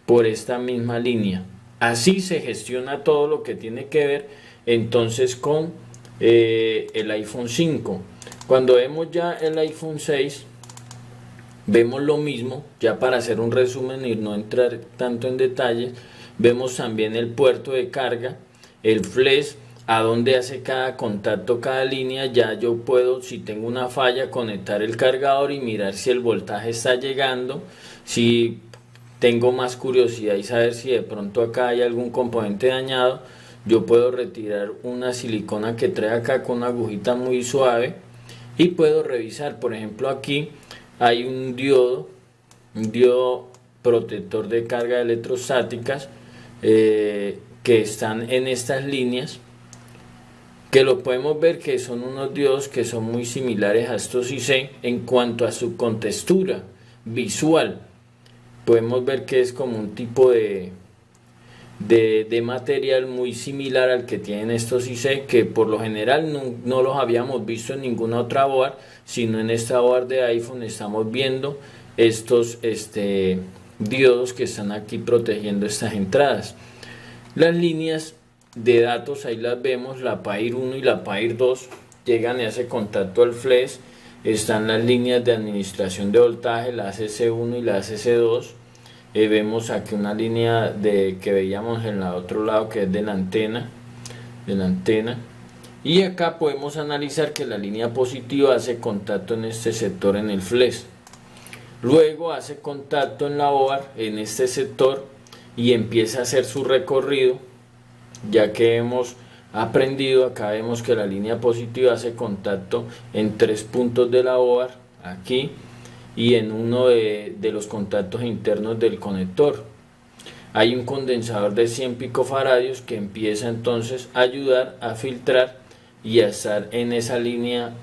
por esta misma línea. Así se gestiona todo lo que tiene que ver entonces con el iPhone 5. Cuando vemos ya el iPhone 6, vemos lo mismo. Ya para hacer un resumen y no entrar tanto en detalles, vemos también el puerto de carga, el flash, a donde hace cada contacto, cada línea. Ya yo puedo, si tengo una falla, conectar el cargador y mirar si el voltaje está llegando. Si tengo más curiosidad y saber si de pronto acá hay algún componente dañado, yo puedo retirar una silicona que trae acá con una agujita muy suave y puedo revisar. Por ejemplo, aquí hay un diodo protector de carga electrostáticas que están en estas líneas, que lo podemos ver que son unos diodos que son muy similares a estos IC en cuanto a su contextura visual. Podemos ver que es como un tipo de material muy similar al que tienen estos IC, que por lo general no los habíamos visto en ninguna otra board, sino en esta board de iPhone estamos viendo estos diodos que están aquí protegiendo estas entradas. Las líneas de datos, ahí las vemos, la PAIR 1 y la PAIR 2 llegan y hace contacto al flash. Están las líneas de administración de voltaje, la ACC1 y la ACC2. Vemos aquí una línea que veíamos en el otro lado, que es de la antena, y acá podemos analizar que la línea positiva hace contacto en este sector, en el flash. Luego hace contacto en la OAR, en este sector, y empieza a hacer su recorrido. Ya que hemos aprendido, acá vemos que la línea positiva hace contacto en 3 puntos de la OAR, aquí, y en uno de los contactos internos del conector. Hay un condensador de 100 picofaradios que empieza entonces a ayudar a filtrar y a estar en esa línea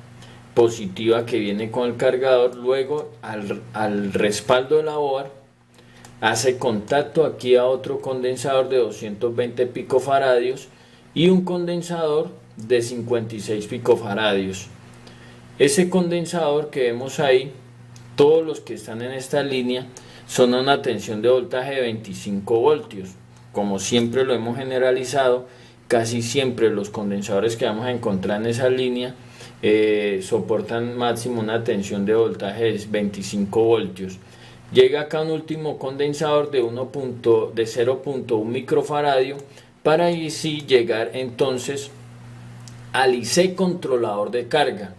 positiva que viene con el cargador. Luego al respaldo de la OAR hace contacto aquí a otro condensador de 220 picofaradios y un condensador de 56 picofaradios. Ese condensador que vemos ahí, todos los que están en esta línea, son a una tensión de voltaje de 25 voltios. Como siempre lo hemos generalizado, casi siempre los condensadores que vamos a encontrar en esa línea soportan máximo una tensión de voltaje de 25 voltios. Llega acá un último condensador de 0.1 microfaradio para así llegar entonces al IC controlador de carga.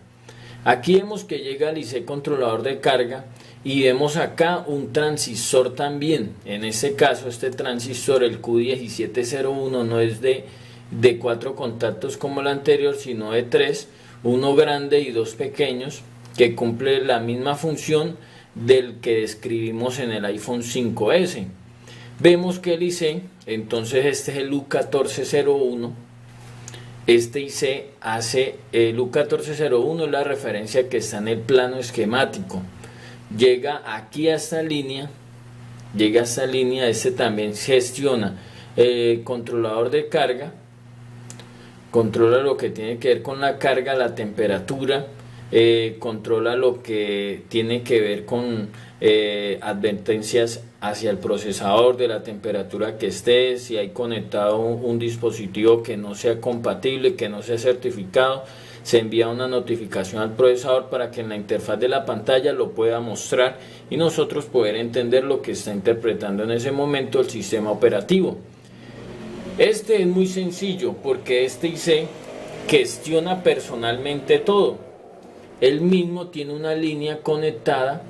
Aquí vemos que llega el IC controlador de carga y vemos acá un transistor también. En este caso este transistor, el Q1701, no es de 4 contactos como el anterior, sino de 3, uno grande y 2 pequeños, que cumple la misma función del que describimos en el iPhone 5S. Vemos que el IC, entonces este es el U1401. Este IC hace el U1401, es la referencia que está en el plano esquemático. Llega aquí a esta línea, este también gestiona el controlador de carga, controla lo que tiene que ver con la carga, la temperatura, controla lo que tiene que ver con advertencias hacia el procesador de la temperatura que esté, si hay conectado un dispositivo que no sea compatible, que no sea certificado, se envía una notificación al procesador para que en la interfaz de la pantalla lo pueda mostrar y nosotros poder entender lo que está interpretando en ese momento el sistema operativo. Este es muy sencillo porque este IC gestiona personalmente todo. Él mismo tiene una línea conectada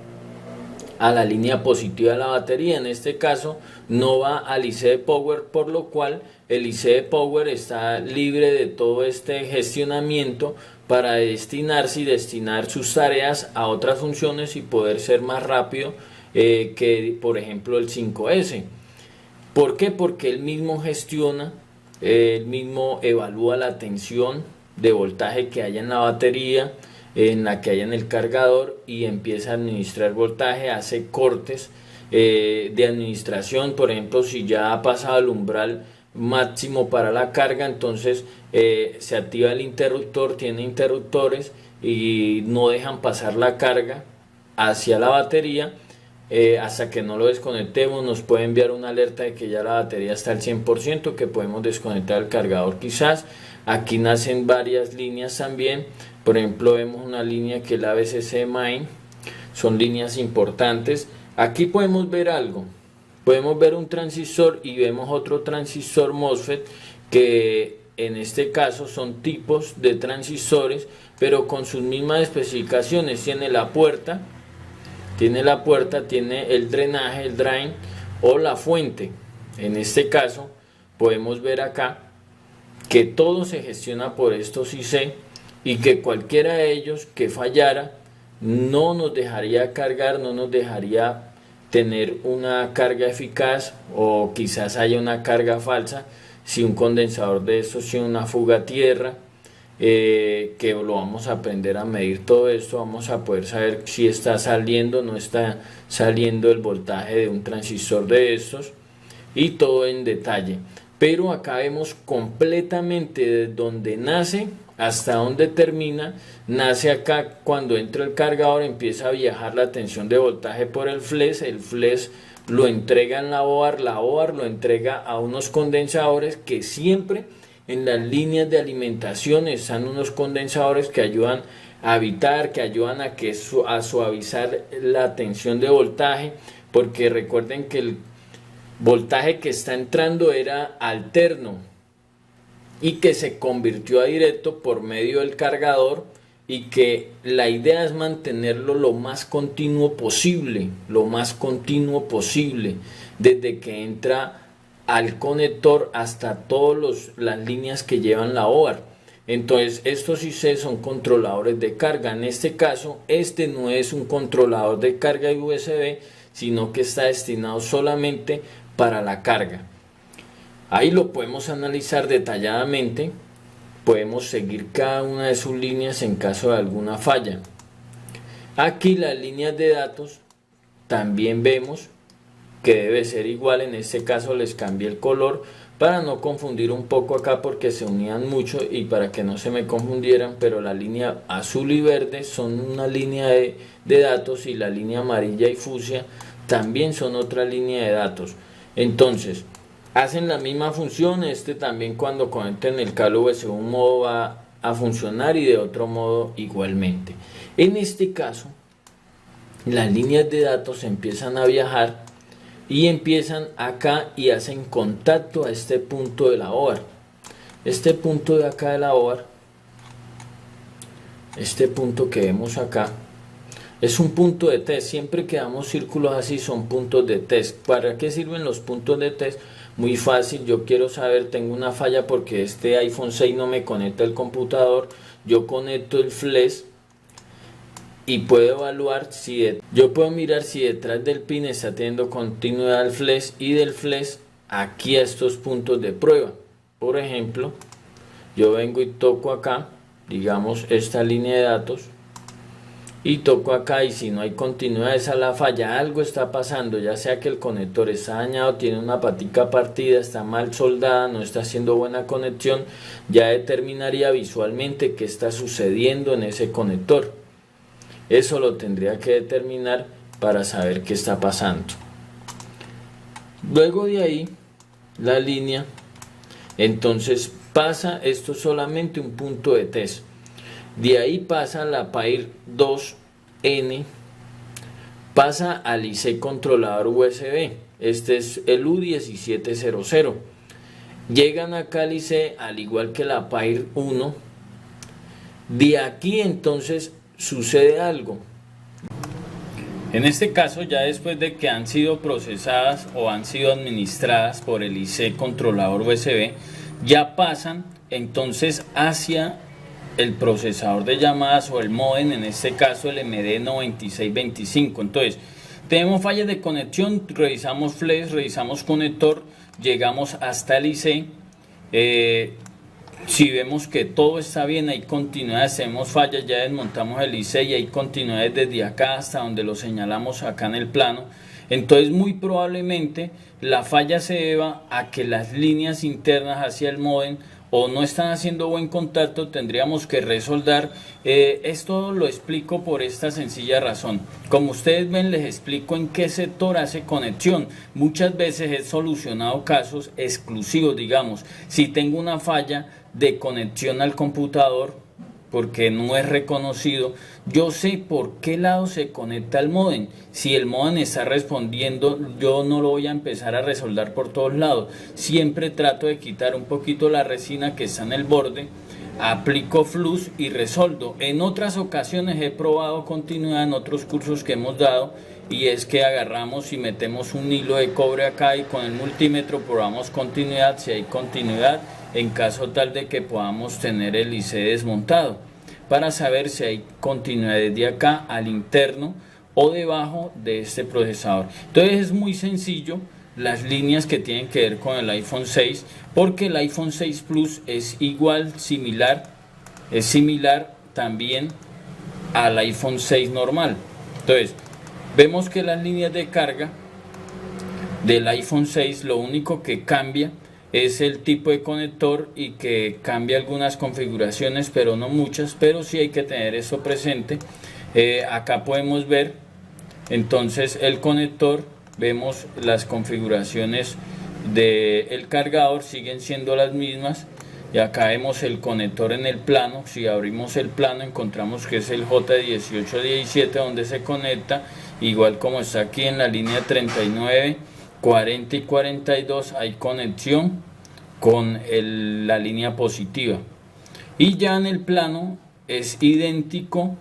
a la línea positiva de la batería. En este caso no va al IC de Power, por lo cual el IC de Power está libre de todo este gestionamiento para destinarse y destinar sus tareas a otras funciones y poder ser más rápido que por ejemplo el 5S. ¿Por qué? Porque él mismo gestiona, él mismo evalúa la tensión de voltaje que haya en la batería, en la que haya en el cargador, y empieza a administrar voltaje, hace cortes de administración. Por ejemplo, si ya ha pasado el umbral máximo para la carga, entonces se activa el interruptor, tiene interruptores y no dejan pasar la carga hacia la batería hasta que no lo desconectemos. Nos puede enviar una alerta de que ya la batería está al 100%, que podemos desconectar el cargador quizás. Aquí nacen varias líneas también. Por ejemplo, vemos una línea que es la BCC Main, son líneas importantes. Aquí podemos ver algo, podemos ver un transistor y vemos otro transistor MOSFET, que en este caso son tipos de transistores, pero con sus mismas especificaciones. Tiene la puerta, tiene el drenaje, el drain o la fuente. En este caso podemos ver acá que todo se gestiona por estos IC y que cualquiera de ellos que fallara no nos dejaría cargar, no nos dejaría tener una carga eficaz, o quizás haya una carga falsa si un condensador de estos tiene una fuga a tierra, que lo vamos a aprender a medir todo esto. Vamos a poder saber si está saliendo o no está saliendo el voltaje de un transistor de estos y todo en detalle. Pero acá vemos completamente de donde nace hasta donde termina. Nace acá cuando entra el cargador, empieza a viajar la tensión de voltaje por el flash lo entrega en la OAR lo entrega a unos condensadores, que siempre en las líneas de alimentación están unos condensadores que ayudan a evitar, que ayudan a suavizar la tensión de voltaje, porque recuerden que el voltaje que está entrando era alterno y que se convirtió a directo por medio del cargador, y que la idea es mantenerlo lo más continuo posible, desde que entra al conector hasta todas las líneas que llevan la OAR. Entonces estos IC son controladores de carga. En este caso, este no es un controlador de carga USB, sino que está destinado solamente para la carga. Ahí lo podemos analizar detalladamente, podemos seguir cada una de sus líneas en caso de alguna falla. Aquí las líneas de datos también vemos que debe ser igual. En este caso les cambié el color para no confundir un poco acá, porque se unían mucho y para que no se me confundieran, pero la línea azul y verde son una línea de datos, y la línea amarilla y fucsia también son otra línea de datos. Entonces hacen la misma función. También cuando conecten el cable USB, un modo va a funcionar y de otro modo igualmente. En este caso las líneas de datos empiezan a viajar y empiezan acá y hacen contacto a este punto de la OAR. Este punto de acá de la OAR este punto que vemos acá es un punto de test. Siempre que damos círculos así son puntos de test. ¿Para qué sirven los puntos de test? Muy fácil. Yo quiero saber, tengo una falla porque este iPhone 6 no me conecta el computador. Yo conecto el flash y puedo evaluar si yo puedo mirar si detrás del pin está teniendo continuidad el flash, y del flash aquí a estos puntos de prueba. Por ejemplo, yo vengo y toco acá, digamos esta línea de datos, y toco acá, y si no hay continuidad, esa es la falla. Algo está pasando, ya sea que el conector está dañado, tiene una patica partida, está mal soldada, no está haciendo buena conexión. Ya determinaría visualmente qué está sucediendo en ese conector. Eso lo tendría que determinar para saber qué está pasando. Luego de ahí, la línea, entonces pasa, esto es solamente un punto de test. De ahí pasa la PAIR 2N, pasa al IC controlador USB. Este es el U1700. Llegan acá al IC, al igual que la PAIR 1. De aquí entonces sucede algo. En este caso, ya después de que han sido procesadas o han sido administradas por el IC controlador USB, ya pasan entonces hacia el procesador de llamadas o el módem, en este caso el MD9625. Entonces, tenemos fallas de conexión, revisamos flash, revisamos conector, llegamos hasta el IC. Si vemos que todo está bien, hay continuidades, tenemos fallas, ya desmontamos el IC y hay continuidades desde acá hasta donde lo señalamos acá en el plano. Entonces muy probablemente la falla se deba a que las líneas internas hacia el módem o no están haciendo buen contacto, tendríamos que resoldar. Esto lo explico por esta sencilla razón. Como ustedes ven, les explico en qué sector hace conexión. Muchas veces he solucionado casos exclusivos, digamos, si tengo una falla de conexión al computador porque no es reconocido, yo sé por qué lado se conecta el módem. Si el módem está respondiendo, yo no lo voy a empezar a resoldar por todos lados. Siempre trato de quitar un poquito la resina que está en el borde, aplico flux y resoldo. En otras ocasiones he probado continuidad en otros cursos que hemos dado, y es que agarramos y metemos un hilo de cobre acá y con el multímetro probamos continuidad, si hay continuidad, en caso tal de que podamos tener el IC desmontado, para saber si hay continuidad desde acá al interno o debajo de este procesador. Entonces es muy sencillo las líneas que tienen que ver con el iPhone 6, porque el iPhone 6 Plus es similar también al iPhone 6 normal. Entonces vemos que las líneas de carga del iPhone 6 lo único que cambia es el tipo de conector, y que cambia algunas configuraciones, pero no muchas, pero sí hay que tener eso presente. Acá podemos ver entonces el conector, vemos las configuraciones del cargador, siguen siendo las mismas, y acá vemos el conector en el plano. Si abrimos el plano encontramos que es el J1817 donde se conecta, igual como está aquí en la línea 39, 40 y 42 hay conexión con la línea positiva, y ya en el plano es idéntico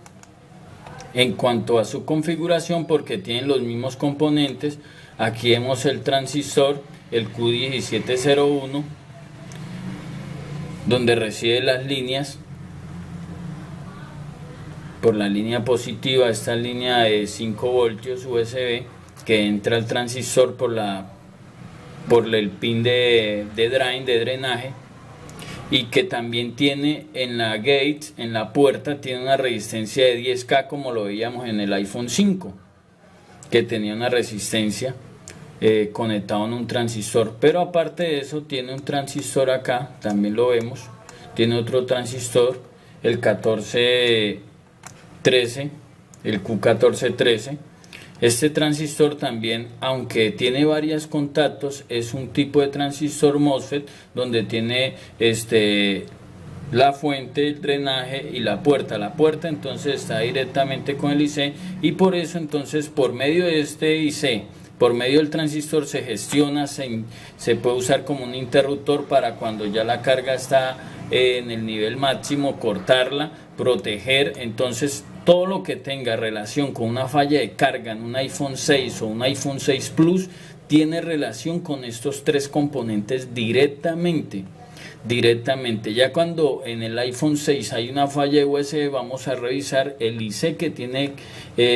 en cuanto a su configuración porque tienen los mismos componentes. Aquí vemos el transistor, el Q1701, donde recibe las líneas. Por la línea positiva, esta línea de 5 voltios USB que entra al transistor por el pin de drenaje, y que también tiene en la gate, en la puerta, tiene una resistencia de 10K, como lo veíamos en el iPhone 5, que tenía una resistencia conectado en un transistor. Pero aparte de eso tiene un transistor acá, también lo vemos, tiene otro transistor, el 1413, el Q1413. Este transistor también, aunque tiene varios contactos, es un tipo de transistor MOSFET donde tiene la fuente, el drenaje y la puerta. La puerta entonces está directamente con el IC, y por eso entonces por medio de este IC por medio del transistor se gestiona, se puede usar como un interruptor para cuando ya la carga está en el nivel máximo, cortarla, proteger. Entonces todo lo que tenga relación con una falla de carga en un iPhone 6 o un iPhone 6 Plus tiene relación con estos tres componentes directamente. Ya cuando en el iPhone 6 hay una falla de USB, vamos a revisar el IC que tiene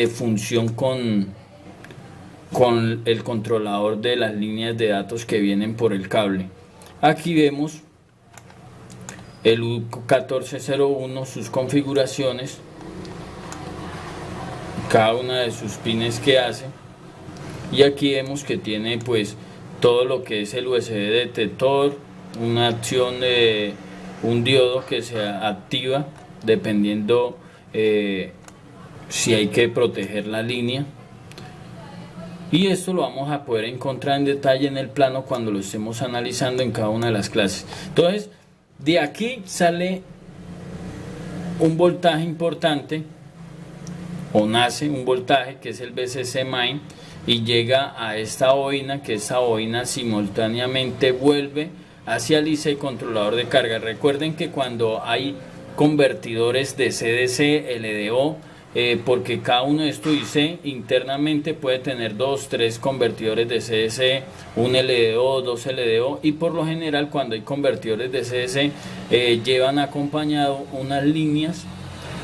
función con el controlador de las líneas de datos que vienen por el cable. Aquí vemos el U1401, sus configuraciones, cada una de sus pines que hace, y aquí vemos que tiene pues todo lo que es el USB detector, una acción de un diodo que se activa dependiendo si hay que proteger la línea, y esto lo vamos a poder encontrar en detalle en el plano cuando lo estemos analizando en cada una de las clases. Entonces de aquí sale un voltaje importante, o nace un voltaje que es el VCC main, y llega a esta bobina, que esta bobina simultáneamente vuelve hacia el IC controlador de carga. Recuerden que cuando hay convertidores de CDC, LDO, porque cada uno de estos IC internamente puede tener 2, 3 convertidores de CDC, un LDO, 2 LDO, y por lo general cuando hay convertidores de CDC llevan acompañado unas líneas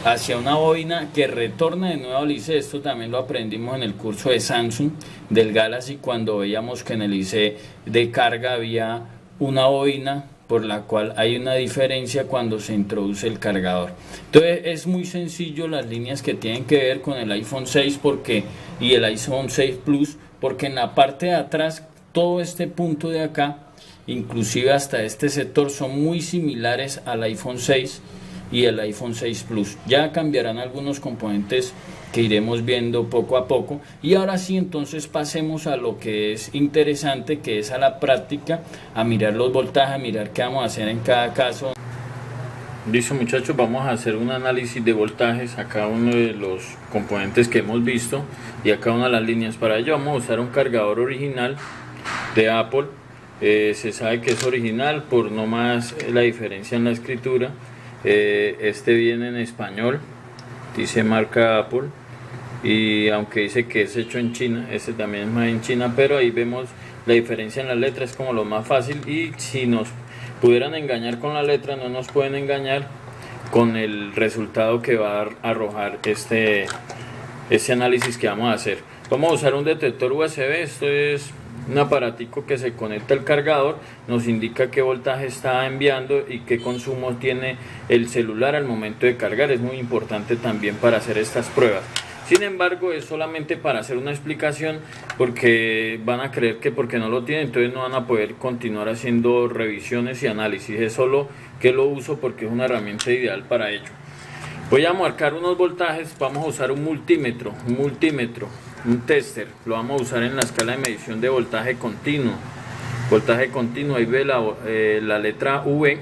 hacia una bobina que retorna de nuevo al IC. Esto también lo aprendimos en el curso de Samsung del Galaxy, cuando veíamos que en el IC de carga había una bobina por la cual hay una diferencia cuando se introduce el cargador. Entonces es muy sencillo las líneas que tienen que ver con el iPhone 6 y el iPhone 6 Plus, porque en la parte de atrás todo este punto de acá, inclusive hasta este sector, son muy similares al iPhone 6 y el iPhone 6 Plus. Ya cambiarán algunos componentes que iremos viendo poco a poco, y ahora sí, entonces pasemos a lo que es interesante, que es a la práctica, a mirar los voltajes, a mirar qué vamos a hacer en cada caso. Listo, muchachos, vamos a hacer un análisis de voltajes a cada uno de los componentes que hemos visto y a cada una de las líneas. Para ello vamos a usar un cargador original de Apple. Se sabe que es original por no más la diferencia en la escritura. Este viene en español, dice marca Apple, y aunque dice que es hecho en China, este también es más en China, pero ahí vemos la diferencia en las letras, es como lo más fácil. Y si nos pudieran engañar con la letra, no nos pueden engañar con el resultado que va a arrojar este análisis que vamos a hacer. Vamos a usar un detector USB. Esto es un aparatico que se conecta al cargador, nos indica qué voltaje está enviando y qué consumo tiene el celular al momento de cargar. Es muy importante también para hacer estas pruebas. Sin embargo, es solamente para hacer una explicación, porque van a creer que porque no lo tienen, entonces no van a poder continuar haciendo revisiones y análisis. Es solo que lo uso porque es una herramienta ideal para ello. Voy a marcar unos voltajes. Vamos a usar un multímetro, un tester. Lo vamos a usar en la escala de medición de voltaje continuo. Ahí ve la letra V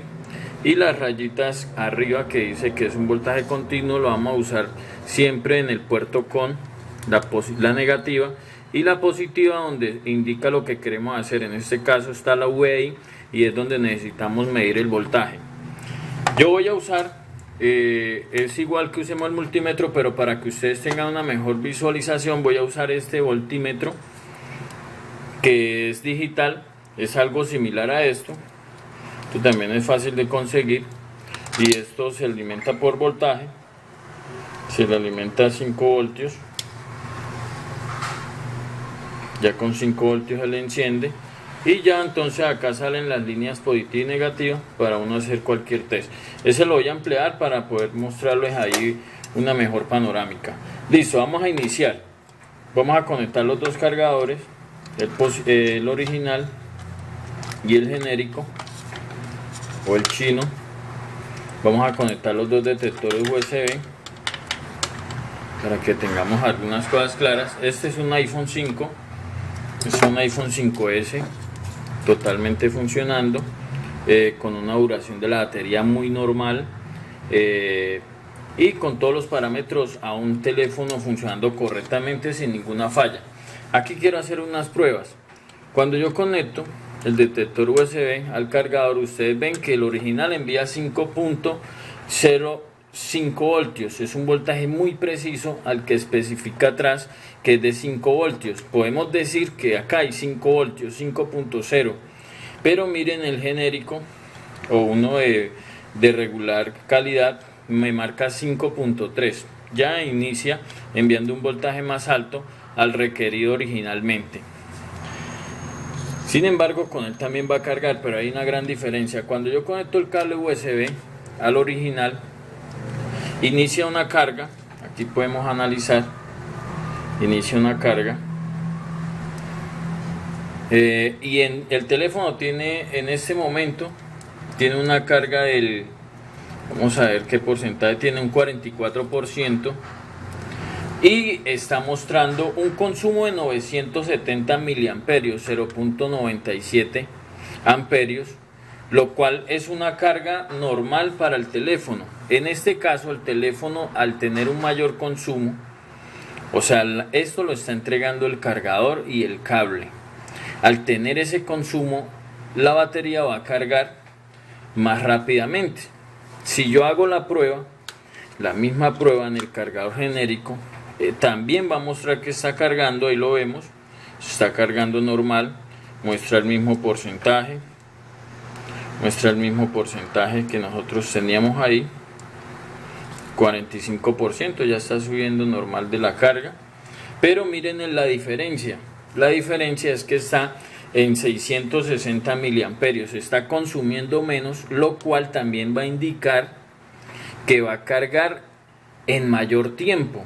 y las rayitas arriba que dice que es un voltaje continuo. Lo vamos a usar siempre en el puerto con la negativa, y la positiva donde indica lo que queremos hacer. En este caso está la V ahí, y es donde necesitamos medir el voltaje. Yo voy a usar, es igual que usemos el multímetro, pero para que ustedes tengan una mejor visualización voy a usar este voltímetro que es digital. Es algo similar a esto. Esto también es fácil de conseguir, y esto se alimenta por voltaje. Se le alimenta a 5 voltios. Ya con 5 voltios se le enciende, y ya entonces acá salen las líneas positiva y negativa para uno hacer cualquier test. Ese lo voy a emplear para poder mostrarles ahí una mejor panorámica. Listo, vamos a iniciar. Vamos a conectar los dos cargadores, el original y el genérico o el chino. Vamos a conectar los dos detectores USB para que tengamos algunas cosas claras. Este es un iPhone 5, es un iPhone 5S totalmente funcionando, con una duración de la batería muy normal, y con todos los parámetros a un teléfono funcionando correctamente sin ninguna falla. Aquí quiero hacer unas pruebas. Cuando yo conecto el detector USB al cargador, ustedes ven que el original envía 5.05 voltios. Es un voltaje muy preciso al que especifica atrás que es de 5 voltios. Podemos decir que acá hay 5 voltios, 5.0. Pero miren el genérico o uno de regular calidad me marca 5.3. Ya inicia enviando un voltaje más alto al requerido originalmente. Sin embargo, con él también va a cargar, pero hay una gran diferencia. Cuando yo conecto el cable USB al original, inicia una carga. Aquí podemos analizar. Inicia una carga. Y el teléfono tiene en este momento tiene una carga del, vamos a ver qué porcentaje tiene, un 44%, y está mostrando un consumo de 970 miliamperios, 0.97 amperios, lo cual es una carga normal para el teléfono. En este caso, el teléfono, al tener un mayor consumo, o sea, esto lo está entregando el cargador y el cable. Al tener ese consumo, la batería va a cargar más rápidamente. Si yo hago la prueba, la misma prueba en el cargador genérico, también va a mostrar que está cargando. Ahí lo vemos, está cargando normal, muestra el mismo porcentaje, que nosotros teníamos ahí, 45%, ya está subiendo normal de la carga. Pero miren la diferencia. La diferencia es que está en 660 miliamperios, está consumiendo menos, lo cual también va a indicar que va a cargar en mayor tiempo,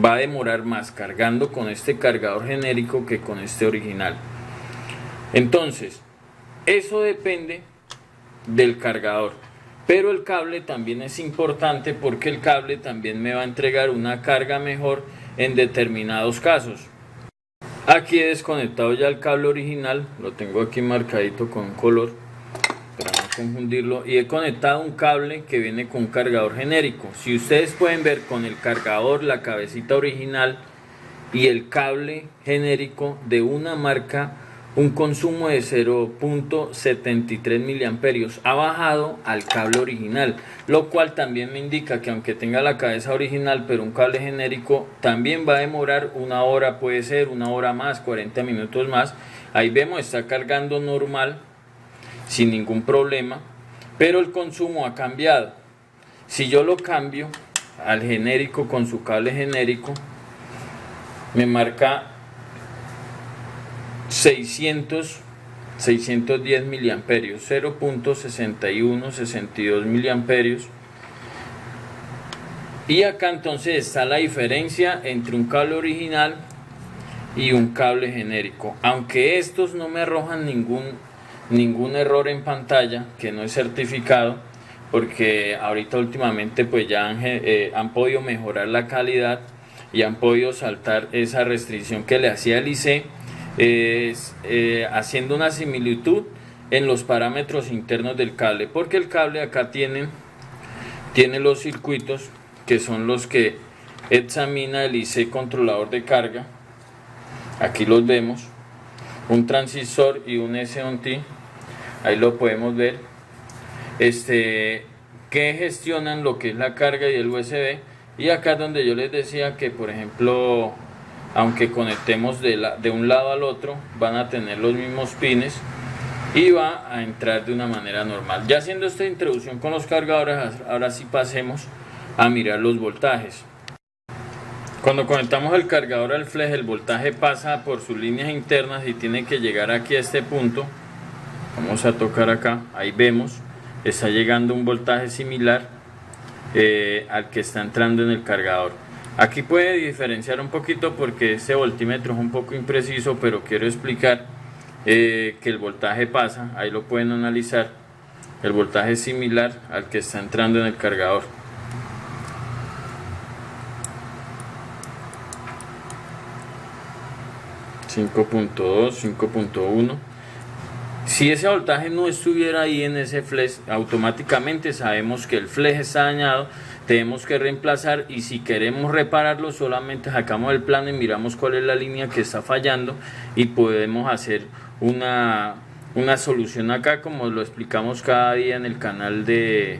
va a demorar más cargando con este cargador genérico que con este original. Entonces, eso depende del cargador, pero el cable también es importante porque el cable también me va a entregar una carga mejor en determinados casos. Aquí he desconectado ya el cable original, lo tengo aquí marcadito con color para no confundirlo, y he conectado un cable que viene con un cargador genérico. Si ustedes pueden ver, con el cargador, la cabecita original y el cable genérico de una marca, un consumo de 0.73 miliamperios ha bajado al cable original, lo cual también me indica que aunque tenga la cabeza original pero un cable genérico, también va a demorar una hora, puede ser una hora más, 40 minutos más. Ahí vemos, está cargando normal sin ningún problema, pero el consumo ha cambiado. Si yo lo cambio al genérico con su cable genérico, me marca 610 miliamperios, 0.6162 miliamperios. Y acá entonces está la diferencia entre un cable original y un cable genérico. Aunque estos no me arrojan ningún error en pantalla, que no es certificado, porque ahorita últimamente pues ya han podido mejorar la calidad y han podido saltar esa restricción que le hacía el IC, haciendo una similitud en los parámetros internos del cable, porque el cable acá tiene los circuitos que son los que examina el IC controlador de carga. Aquí los vemos, un transistor y un SONT, ahí lo podemos ver, que gestionan lo que es la carga y el USB. Y acá es donde yo les decía que, por ejemplo, aunque conectemos de un lado al otro, van a tener los mismos pines y va a entrar de una manera normal. Ya haciendo esta introducción con los cargadores, ahora sí pasemos a mirar los voltajes. Cuando conectamos el cargador al flex, el voltaje pasa por sus líneas internas y tiene que llegar aquí a este punto. Vamos a tocar acá, ahí vemos, está llegando un voltaje similar al que está entrando en el cargador. Aquí puede diferenciar un poquito porque este voltímetro es un poco impreciso, pero quiero explicar que el voltaje pasa, ahí lo pueden analizar, el voltaje es similar al que está entrando en el cargador. .2, 5.1. Si ese voltaje no estuviera ahí en ese flash, automáticamente sabemos que el flash está dañado, tenemos que reemplazar, y si queremos repararlo solamente sacamos el plano y miramos cuál es la línea que está fallando y podemos hacer una solución acá, como lo explicamos cada día en el canal de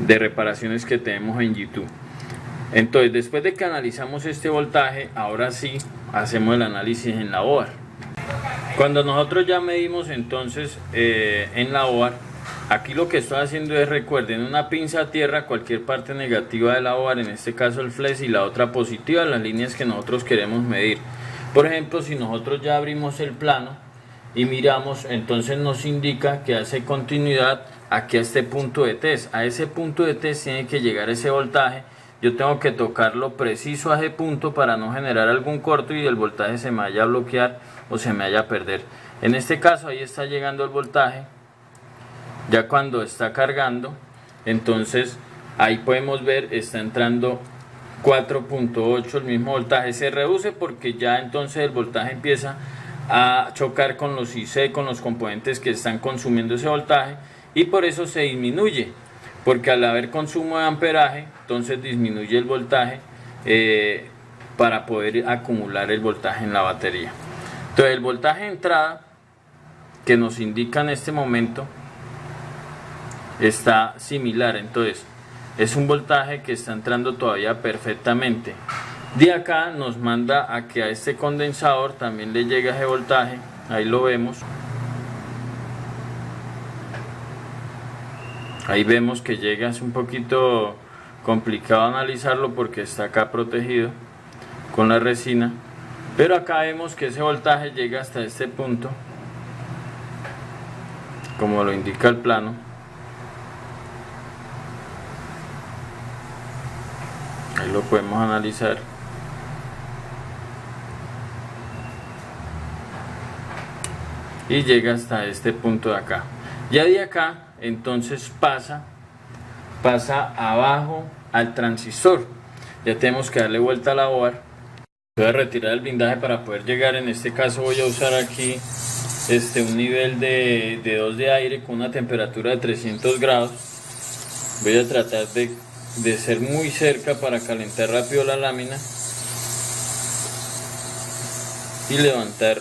reparaciones que tenemos en YouTube. Entonces, después de que analizamos este voltaje, ahora sí hacemos el análisis en la OAR. Cuando nosotros ya medimos entonces en la OAR, aquí lo que estoy haciendo es, recuerden, una pinza a tierra cualquier parte negativa de la OAR, en este caso el flash, y la otra positiva, las líneas que nosotros queremos medir. Por ejemplo, si nosotros ya abrimos el plano y miramos, entonces nos indica que hace continuidad aquí a este punto de test. A ese punto de test tiene que llegar ese voltaje. Yo tengo que tocarlo preciso a ese punto para no generar algún corto y el voltaje se me vaya a bloquear o se me vaya a perder. En este caso ahí está llegando el voltaje. Ya cuando está cargando, entonces ahí podemos ver, está entrando 4.8, el mismo voltaje. Se reduce porque ya entonces el voltaje empieza a chocar con los IC, con los componentes que están consumiendo ese voltaje, y por eso se disminuye, porque al haber consumo de amperaje, entonces disminuye el voltaje para poder acumular el voltaje en la batería. Entonces el voltaje de entrada que nos indica en este momento está similar, entonces es un voltaje que está entrando todavía perfectamente. De acá nos manda a que a este condensador también le llegue ese voltaje, ahí lo vemos. Ahí vemos que llega, es un poquito complicado analizarlo porque está acá protegido con la resina, pero acá vemos que ese voltaje llega hasta este punto, como lo indica el plano. Ahí lo podemos analizar. Y llega hasta este punto de acá. Ya de acá entonces pasa abajo al transistor. Ya tenemos que darle vuelta a la OAR. Voy a retirar el blindaje para poder llegar. En este caso voy a usar aquí un nivel de 2 de aire con una temperatura de 300 grados. Voy a tratar de ser muy cerca para calentar rápido la lámina y levantar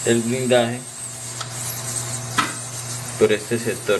el blindaje por este sector.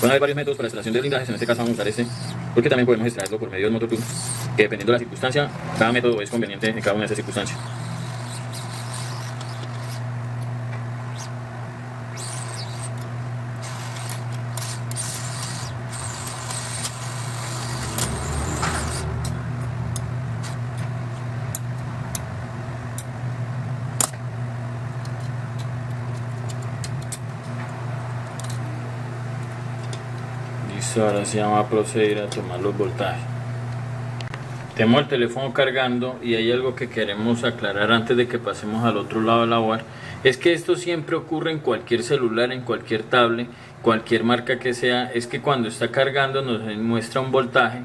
Bueno, hay varios métodos para la instalación de blindajes. En este caso vamos a usar este, porque también podemos extraerlo por medio del motor tool, que dependiendo de la circunstancia, cada método es conveniente en cada una de esas circunstancias. Listo, ahora sí vamos a proceder a tomar los voltajes. Tenemos el teléfono cargando y hay algo que queremos aclarar antes de que pasemos al otro lado de la OAR. Es que esto siempre ocurre en cualquier celular, en cualquier tablet, cualquier marca que sea. Es que cuando está cargando nos muestra un voltaje.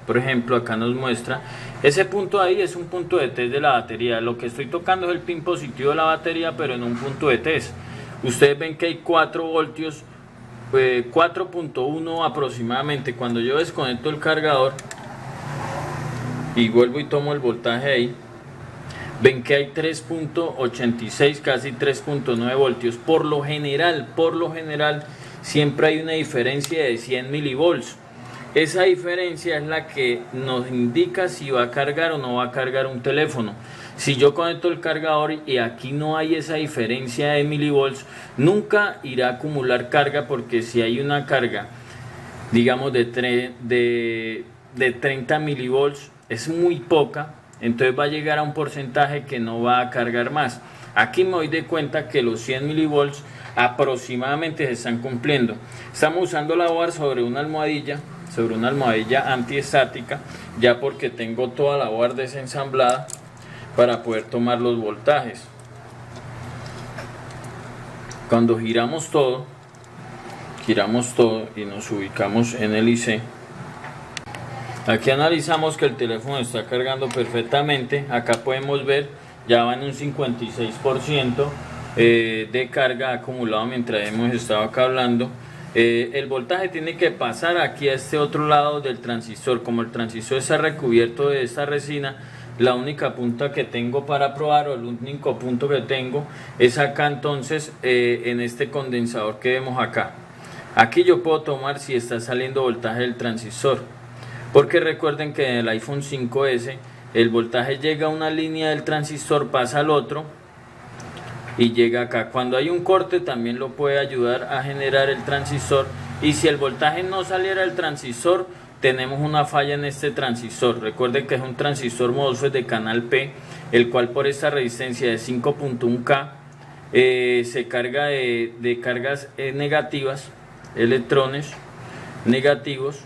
Por ejemplo, acá nos muestra ese punto ahí, es un punto de test de la batería. Lo que estoy tocando es el pin positivo de la batería, pero en un punto de test. Ustedes ven que hay 4 voltios, 4.1 aproximadamente. Cuando yo desconecto el cargador y vuelvo y tomo el voltaje ahí, ven que hay 3.86, casi 3.9 voltios. Por lo general siempre hay una diferencia de 100 milivolts. Esa diferencia es la que nos indica si va a cargar o no va a cargar un teléfono. Si yo conecto el cargador y aquí no hay esa diferencia de milivolts, nunca irá a acumular carga, porque si hay una carga, digamos de 30 milivolts, es muy poca, entonces va a llegar a un porcentaje que no va a cargar más. Aquí me doy de cuenta que los 100 milivolts aproximadamente se están cumpliendo. Estamos usando la board sobre una almohadilla antiestática, ya porque tengo toda la board desensamblada para poder tomar los voltajes. Cuando giramos todo y nos ubicamos en el IC, aquí analizamos que el teléfono está cargando perfectamente. Acá podemos ver, ya va en un 56% de carga acumulado mientras hemos estado acá hablando. El voltaje tiene que pasar aquí a este otro lado del transistor. Como el transistor está recubierto de esta resina, la única punta que tengo para probar, o el único punto que tengo, es acá. Entonces en este condensador que vemos acá, aquí yo puedo tomar si está saliendo voltaje del transistor, porque recuerden que en el iPhone 5S el voltaje llega a una línea del transistor, pasa al otro y llega acá. Cuando hay un corte también lo puede ayudar a generar el transistor, y si el voltaje no saliera del transistor, tenemos una falla en este transistor. Recuerden que es un transistor MOSFET de canal P, el cual por esta resistencia de 5.1K se carga de cargas negativas, electrones negativos,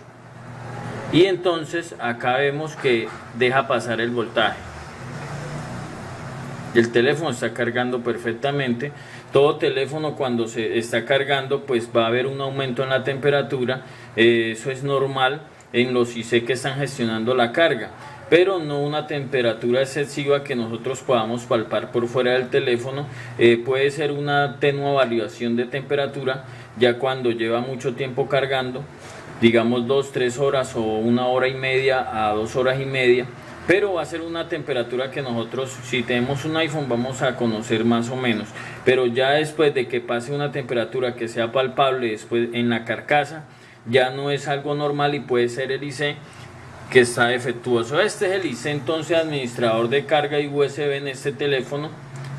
y entonces acá vemos que deja pasar el voltaje. El teléfono está cargando perfectamente. Todo teléfono cuando se está cargando pues va a haber un aumento en la temperatura, eso es normal en los IC que están gestionando la carga, pero no una temperatura excesiva que nosotros podamos palpar por fuera del teléfono. Puede ser una tenue variación de temperatura ya cuando lleva mucho tiempo cargando, digamos 2-3 horas o 1 hora y media a 2 horas y media, pero va a ser una temperatura que nosotros, si tenemos un iPhone, vamos a conocer más o menos. Pero ya después de que pase una temperatura que sea palpable después en la carcasa, ya no es algo normal y puede ser el IC que está defectuoso. Este es el IC entonces administrador de carga y USB en este teléfono.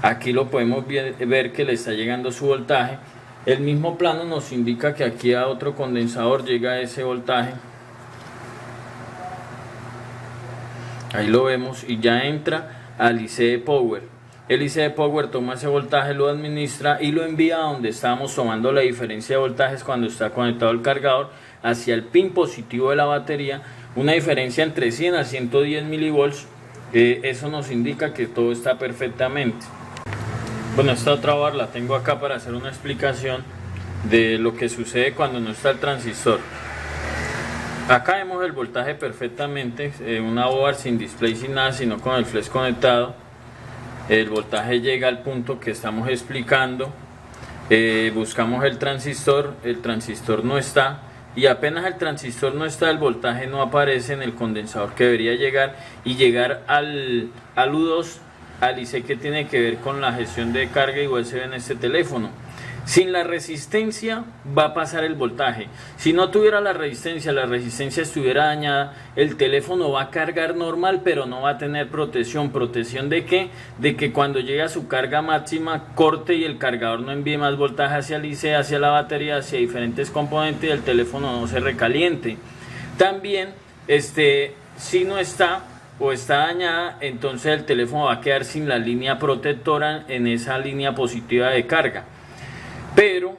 Aquí lo podemos ver que le está llegando su voltaje. El mismo plano nos indica que aquí a otro condensador llega ese voltaje. Ahí lo vemos y ya entra al IC de Power. El IC de Power toma ese voltaje, lo administra y lo envía a donde estábamos tomando la diferencia de voltajes cuando está conectado el cargador, hacia el pin positivo de la batería. Una diferencia entre 100 a 110 milivolts. Eso nos indica que todo está perfectamente. Bueno, esta otra barra la tengo acá para hacer una explicación de lo que sucede cuando no está el transistor. Acá vemos el voltaje perfectamente, una board sin display, sin nada, sino con el flash conectado. El voltaje llega al punto que estamos explicando. Buscamos el transistor no está, y apenas el transistor no está, el voltaje no aparece en el condensador que debería llegar, y llegar al U2, al IC que tiene que ver con la gestión de carga y USB en este teléfono. Sin la resistencia va a pasar el voltaje. Si no tuviera la resistencia estuviera dañada, el teléfono va a cargar normal, pero no va a tener protección. ¿Protección de qué? De que cuando llegue a su carga máxima corte y el cargador no envíe más voltaje hacia el IC, hacia la batería, hacia diferentes componentes, y el teléfono no se recaliente. También si no está o está dañada, entonces el teléfono va a quedar sin la línea protectora en esa línea positiva de carga. Pero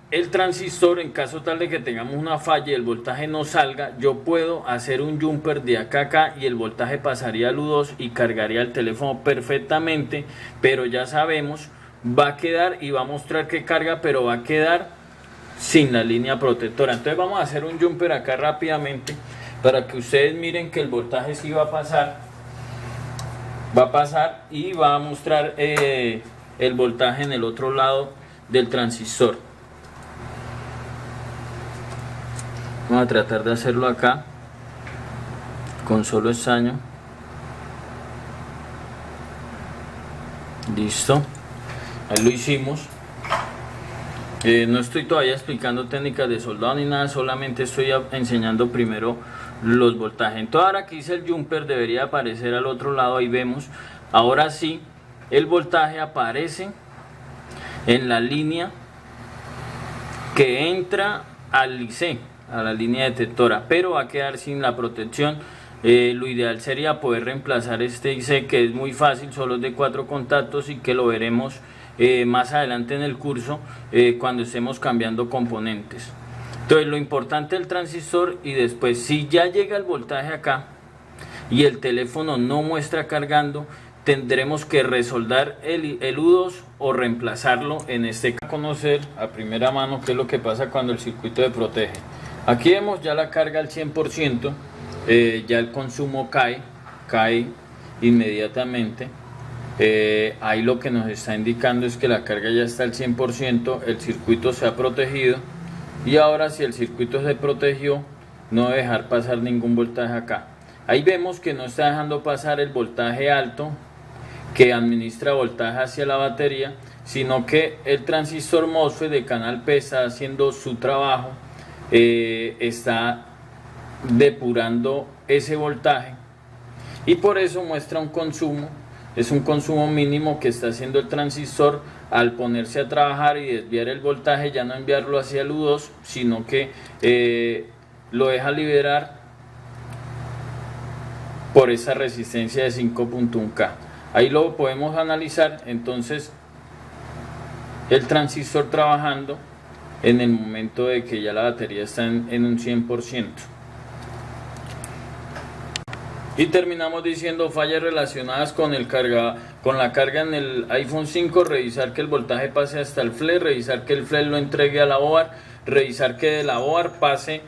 el transistor, en caso tal de que tengamos una falla y el voltaje no salga, yo puedo hacer un jumper de acá a acá y el voltaje pasaría al U2 y cargaría el teléfono perfectamente. Pero ya sabemos, va a quedar y va a mostrar que carga, pero va a quedar sin la línea protectora. Entonces vamos a hacer un jumper acá rápidamente para que ustedes miren que el voltaje sí va a pasar. Va a pasar y va a mostrar el voltaje en el otro lado del transistor. Vamos a tratar de hacerlo acá con solo estaño. Listo, ahí lo hicimos. No estoy todavía explicando técnicas de soldado ni nada, solamente estoy enseñando primero los voltajes. Entonces ahora que hice el jumper debería aparecer al otro lado, ahí vemos. Ahora sí, el voltaje aparece en la línea que entra al IC, a la línea detectora, pero va a quedar sin la protección lo ideal sería poder reemplazar este IC, que es muy fácil, solo es de 4 contactos y que lo veremos más adelante en el curso cuando estemos cambiando componentes. Entonces lo importante del transistor, y después si ya llega el voltaje acá y el teléfono no muestra cargando, tendremos que resoldar el U2 o reemplazarlo. En este caso, conocer a primera mano qué es lo que pasa cuando el circuito de protege. Aquí vemos ya la carga al 100%, ya el consumo cae inmediatamente. Ahí lo que nos está indicando es que la carga ya está al 100%, el circuito se ha protegido, y ahora si el circuito se protegió, no debe dejar pasar ningún voltaje acá. Ahí vemos que no está dejando pasar el voltaje alto que administra voltaje hacia la batería, sino que el transistor MOSFET de canal P está haciendo su trabajo, está depurando ese voltaje, y por eso muestra un consumo. Es un consumo mínimo que está haciendo el transistor al ponerse a trabajar y desviar el voltaje, ya no enviarlo hacia el U2, sino que lo deja liberar por esa resistencia de 5.1K. Ahí lo podemos analizar. Entonces el transistor trabajando en el momento de que ya la batería está en un 100%. Y terminamos diciendo fallas relacionadas con la carga en el iPhone 5, revisar que el voltaje pase hasta el flash, revisar que el flash lo entregue a la OAR, revisar que de la OAR pase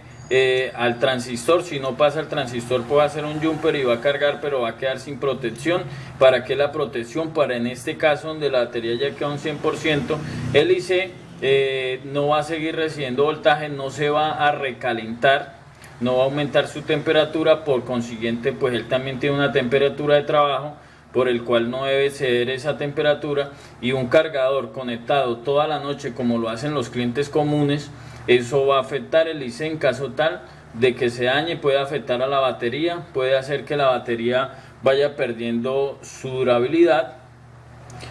al transistor. Si no pasa al transistor, puede hacer un jumper y va a cargar, pero va a quedar sin protección. ¿Para qué la protección? Para, en este caso donde la batería ya queda un 100%, el IC no va a seguir recibiendo voltaje, no se va a recalentar, no va a aumentar su temperatura. Por consiguiente, pues él también tiene una temperatura de trabajo por el cual no debe ceder esa temperatura. Y un cargador conectado toda la noche, como lo hacen los clientes comunes, eso va a afectar el IC en caso tal de que se dañe. Puede afectar a la batería, puede hacer que la batería vaya perdiendo su durabilidad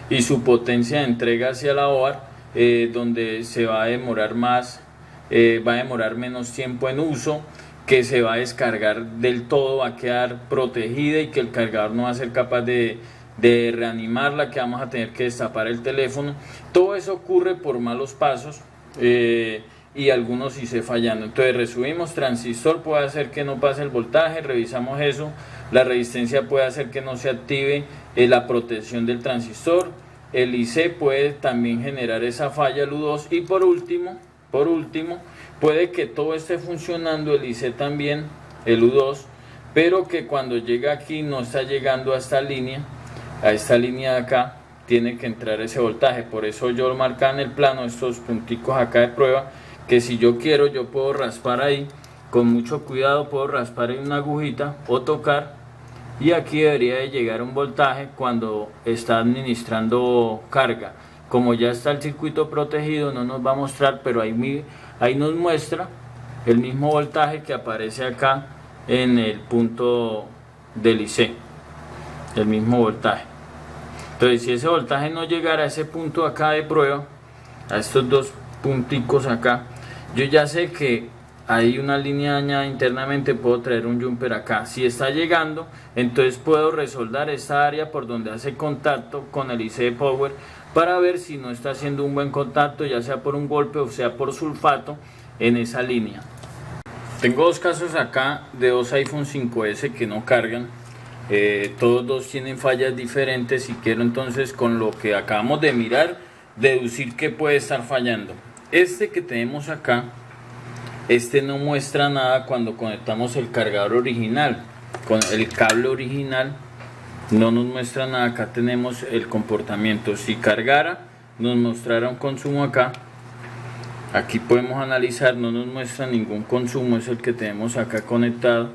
y su potencia de entrega hacia la OAR, donde se va a demorar más, va a demorar menos tiempo en uso, que se va a descargar del todo, va a quedar protegida y que el cargador no va a ser capaz de reanimarla, que vamos a tener que destapar el teléfono. Todo eso ocurre por malos pasos y algunos IC fallando. Entonces resumimos: transistor puede hacer que no pase el voltaje, revisamos eso. La resistencia puede hacer que no se active la protección del transistor. El IC puede también generar esa falla, el U2. Y por último, puede que todo esté funcionando, el IC también, el U2, pero que cuando llega aquí no está llegando a esta línea de acá, tiene que entrar ese voltaje. Por eso yo lo marcaba en el plano, estos punticos acá de prueba, que si yo quiero, yo puedo raspar ahí, con mucho cuidado puedo raspar en una agujita o tocar, y aquí debería de llegar un voltaje cuando está administrando carga. Como ya está el circuito protegido, no nos va a mostrar, pero ahí nos muestra el mismo voltaje que aparece acá en el punto del IC, el mismo voltaje. Entonces, si ese voltaje no llegara a ese punto acá de prueba, a estos dos punticos acá, yo ya sé que hay una línea dañada internamente, puedo traer un jumper acá. Si está llegando, entonces puedo resoldar esta área por donde hace contacto con el IC de power, para ver si no está haciendo un buen contacto, ya sea por un golpe o sea por sulfato en esa línea. Tengo dos casos acá de dos iPhone 5S que no cargan. Todos dos tienen fallas diferentes, y quiero entonces, con lo que acabamos de mirar, deducir que puede estar fallando. Este que tenemos acá, este no muestra nada cuando conectamos el cargador original con el cable original, no nos muestra nada. Acá tenemos el comportamiento. Si cargara, nos mostrará un consumo acá. Aquí podemos analizar, no nos muestra ningún consumo, es el que tenemos acá conectado,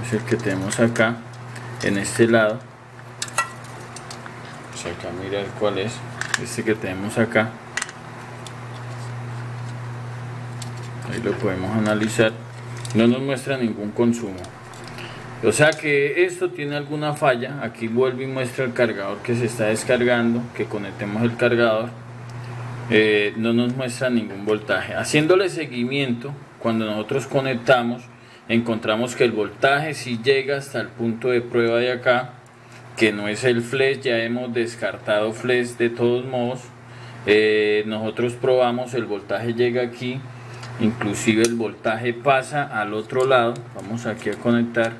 es el que tenemos acá en este lado. Pues acá mirar cuál es, este que tenemos acá, ahí lo podemos analizar, no nos muestra ningún consumo. O sea que esto tiene alguna falla. Aquí vuelve y muestra el cargador que se está descargando, que conectemos el cargador. No nos muestra ningún voltaje. Haciéndole seguimiento, cuando nosotros conectamos, encontramos que el voltaje sí llega hasta el punto de prueba de acá, que no es el flash, ya hemos descartado flash de todos modos. Nosotros probamos, el voltaje llega aquí, inclusive el voltaje pasa al otro lado. Vamos aquí a conectar,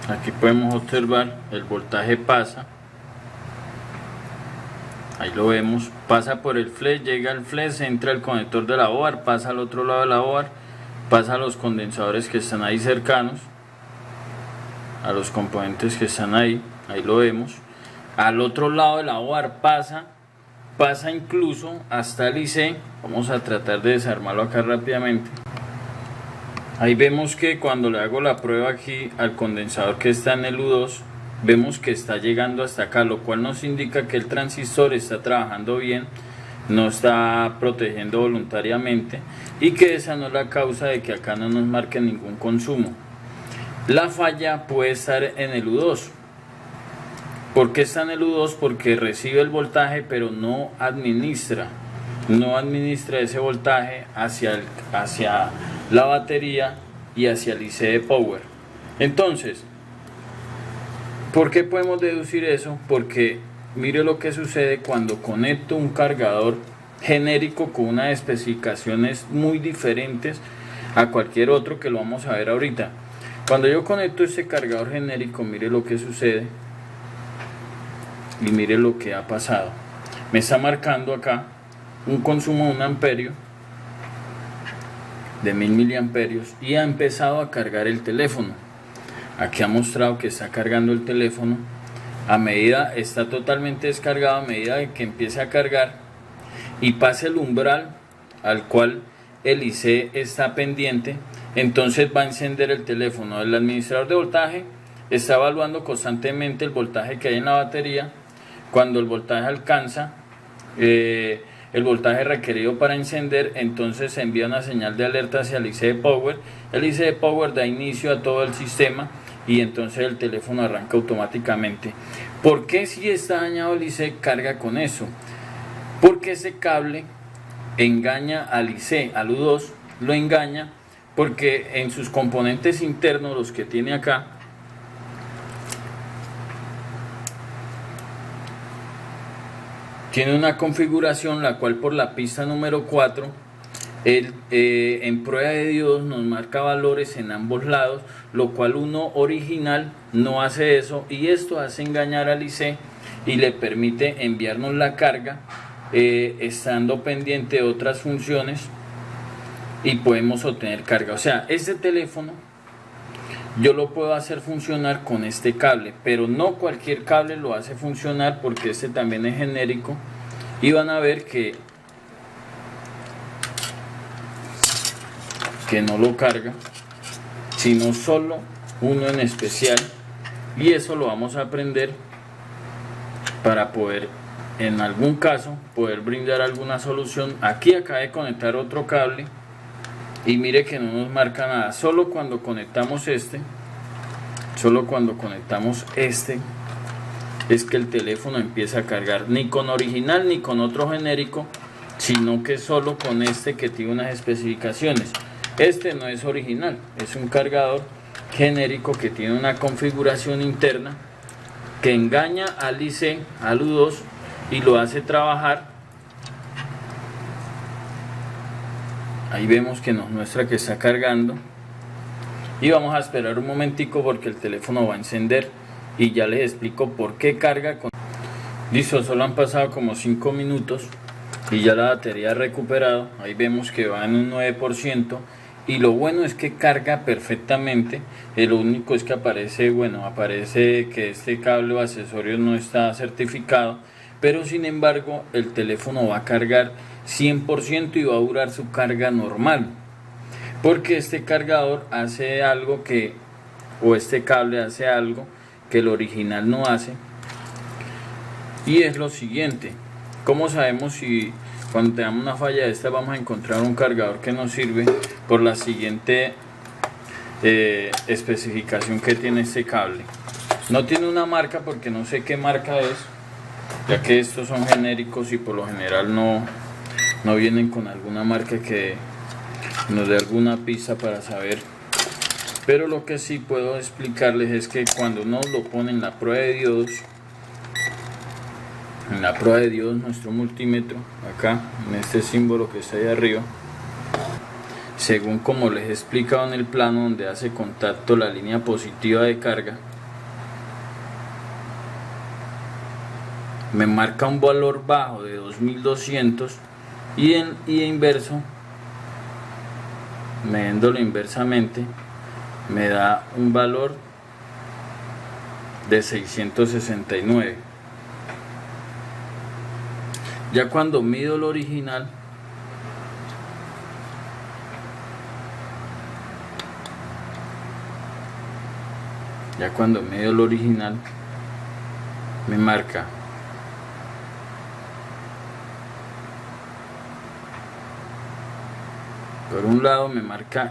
aquí podemos observar el voltaje pasa, ahí lo vemos, pasa por el flash, llega al flash, entra el conector de la board, pasa al otro lado de la board, pasa a los condensadores que están ahí cercanos, a los componentes que están ahí lo vemos. Al otro lado de la board pasa incluso hasta el IC. Vamos a tratar de desarmarlo acá rápidamente. Ahí vemos que cuando le hago la prueba aquí al condensador que está en el U2, vemos que está llegando hasta acá, lo cual nos indica que el transistor está trabajando bien, no está protegiendo voluntariamente, y que esa no es la causa de que acá no nos marque ningún consumo. La falla puede estar en el U2. ¿Por qué está en el U2? Porque recibe el voltaje pero no administra ese voltaje hacia la batería y hacia el IC de power. Entonces, ¿por qué podemos deducir eso? Porque mire lo que sucede cuando conecto un cargador genérico con unas especificaciones muy diferentes a cualquier otro, que lo vamos a ver ahorita. Cuando yo conecto este cargador genérico, mire lo que sucede y mire lo que ha pasado. Me está marcando acá un consumo de 1 amperio, de 1000 miliamperios, y ha empezado a cargar el teléfono. Aquí ha mostrado que está cargando el teléfono. A medida, está totalmente descargado, a medida de que empiece a cargar y pase el umbral al cual el IC está pendiente, entonces va a encender el teléfono. El administrador de voltaje está evaluando constantemente el voltaje que hay en la batería. Cuando el voltaje alcanza el voltaje requerido para encender, entonces se envía una señal de alerta hacia el IC de power. El IC de power da inicio a todo el sistema y entonces el teléfono arranca automáticamente. ¿Por qué si está dañado el IC carga con eso? Porque ese cable engaña al IC, al U2, lo engaña porque en sus componentes internos, los que tiene acá, tiene una configuración la cual por la pista número 4 en prueba de diodos nos marca valores en ambos lados, lo cual uno original no hace eso, y esto hace engañar al IC y le permite enviarnos la carga estando pendiente de otras funciones, y podemos obtener carga. O sea, este teléfono yo lo puedo hacer funcionar con este cable, pero no cualquier cable lo hace funcionar, porque este también es genérico, y van a ver que no lo carga, sino solo uno en especial, y eso lo vamos a aprender para poder, en algún caso, poder brindar alguna solución. Aquí acaba de conectar otro cable y mire que no nos marca nada. Solo cuando conectamos este es que el teléfono empieza a cargar, ni con original ni con otro genérico, sino que solo con este que tiene unas especificaciones. Este no es original, es un cargador genérico que tiene una configuración interna que engaña al IC, al U2, y lo hace trabajar. Ahí vemos que nos muestra que está cargando, y vamos a esperar un momentico porque el teléfono va a encender y ya les explico por qué carga con... Listo, solo han pasado como 5 minutos y ya la batería ha recuperado. Ahí vemos que va en un 9%, y lo bueno es que carga perfectamente. Lo único es que aparece que este cable o accesorio no está certificado, pero sin embargo el teléfono va a cargar 100% y va a durar su carga normal, porque este cargador hace algo este cable hace algo que el original no hace, y es lo siguiente. ¿Cómo sabemos si cuando tengamos una falla de esta vamos a encontrar un cargador que nos sirve? Por la siguiente especificación que tiene este cable. No tiene una marca porque no sé qué marca es, ya que estos son genéricos y por lo general no vienen con alguna marca que nos dé alguna pista para saber. Pero lo que sí puedo explicarles es que cuando uno lo pone en la prueba de diodos, nuestro multímetro, acá en este símbolo que está ahí arriba, según como les he explicado en el plano donde hace contacto la línea positiva de carga, me marca un valor bajo de 2200 y inverso, mediéndolo inversamente, me da un valor de 669. Ya cuando mido el original, me marca por un lado, me marca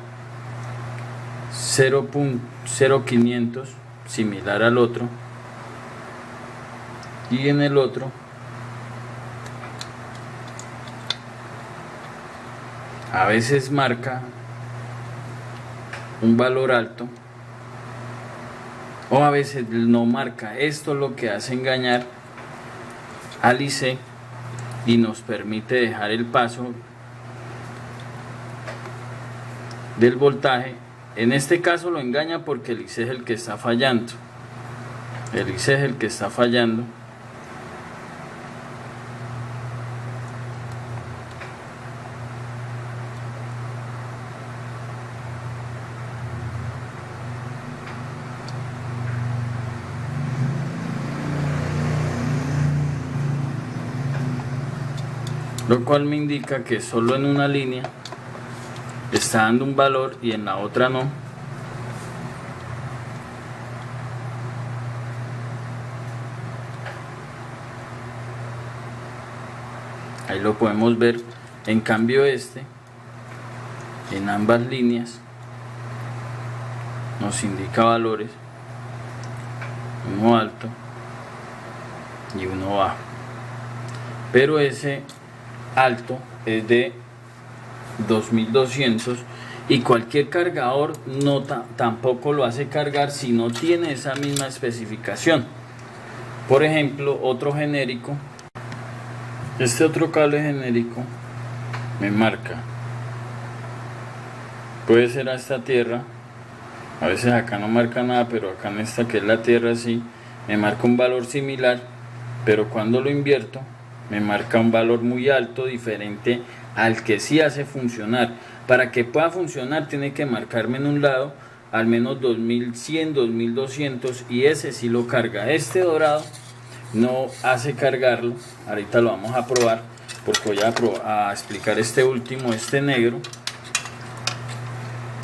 0.0500, similar al otro, y en el otro a veces marca un valor alto o a veces no marca. Esto es lo que hace engañar al IC y nos permite dejar el paso del voltaje. En este caso lo engaña porque el IC es el que está fallando. Lo cual me indica que solo en una línea está dando un valor y en la otra no. Ahí lo podemos ver. En cambio en ambas líneas nos indica valores, uno alto y uno bajo, pero ese alto es de 2200 y cualquier cargador tampoco lo hace cargar si no tiene esa misma especificación. Por ejemplo, otro genérico, este otro cable genérico me marca, puede ser a esta tierra, a veces acá no marca nada, pero acá en esta que es la tierra sí, me marca un valor similar, pero cuando lo invierto me marca un valor muy alto, diferente al que sí hace funcionar. Para que pueda funcionar tiene que marcarme en un lado al menos 2100, 2200 y ese sí lo carga. Este dorado no hace cargarlo. Ahorita lo vamos a probar porque voy a explicar este último, este negro.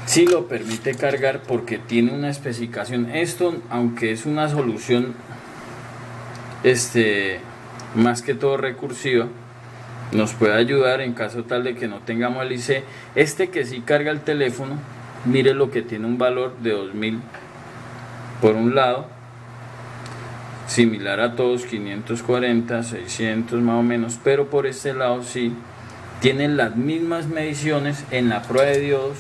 Sí lo permite cargar porque tiene una especificación. Esto, aunque es una solución más que todo recursiva, nos puede ayudar en caso tal de que no tengamos el IC. Que sí carga el teléfono, mire lo que tiene un valor de 2000 por un lado, similar a todos, 540, 600 más o menos, pero por este lado sí tienen las mismas mediciones en la prueba de diodos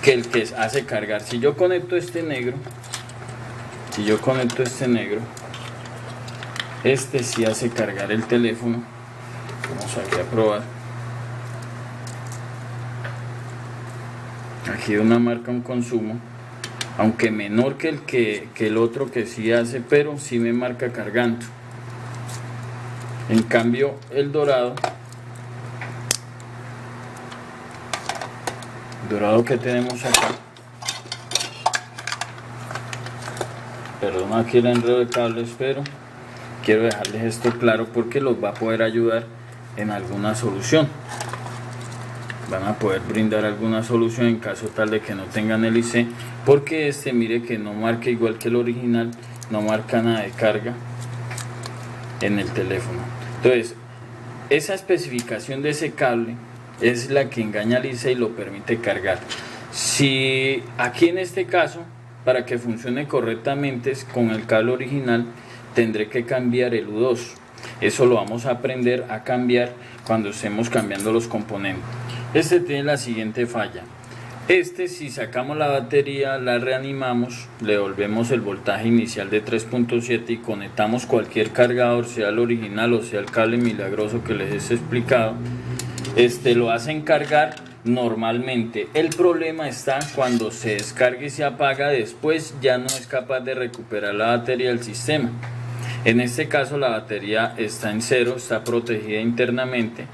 que el que hace cargar. Si yo conecto este negro, sí hace cargar el teléfono. Vamos aquí a probar. Aquí de una marca, un consumo, aunque menor que el otro que sí hace, pero sí me marca cargando. En cambio el dorado que tenemos acá, perdón aquí el enredo de cables, pero quiero dejarles esto claro porque los va a poder ayudar en alguna solución. Van a poder brindar alguna solución en caso tal de que no tengan el IC, porque mire que no marca igual que el original, no marca nada de carga en el teléfono. Entonces esa especificación de ese cable es la que engaña al IC y lo permite cargar. Si aquí en este caso, para que funcione correctamente con el cable original, tendré que cambiar el U2. Eso lo vamos a aprender a cambiar cuando estemos cambiando los componentes. Este tiene la siguiente falla. Si sacamos la batería, la reanimamos, le volvemos el voltaje inicial de 3.7 y conectamos cualquier cargador, sea el original o sea el cable milagroso que les he explicado, lo hacen cargar normalmente. El problema está cuando se descarga y se apaga, después ya no es capaz de recuperar la batería del sistema. En este caso la batería está en cero, está protegida internamente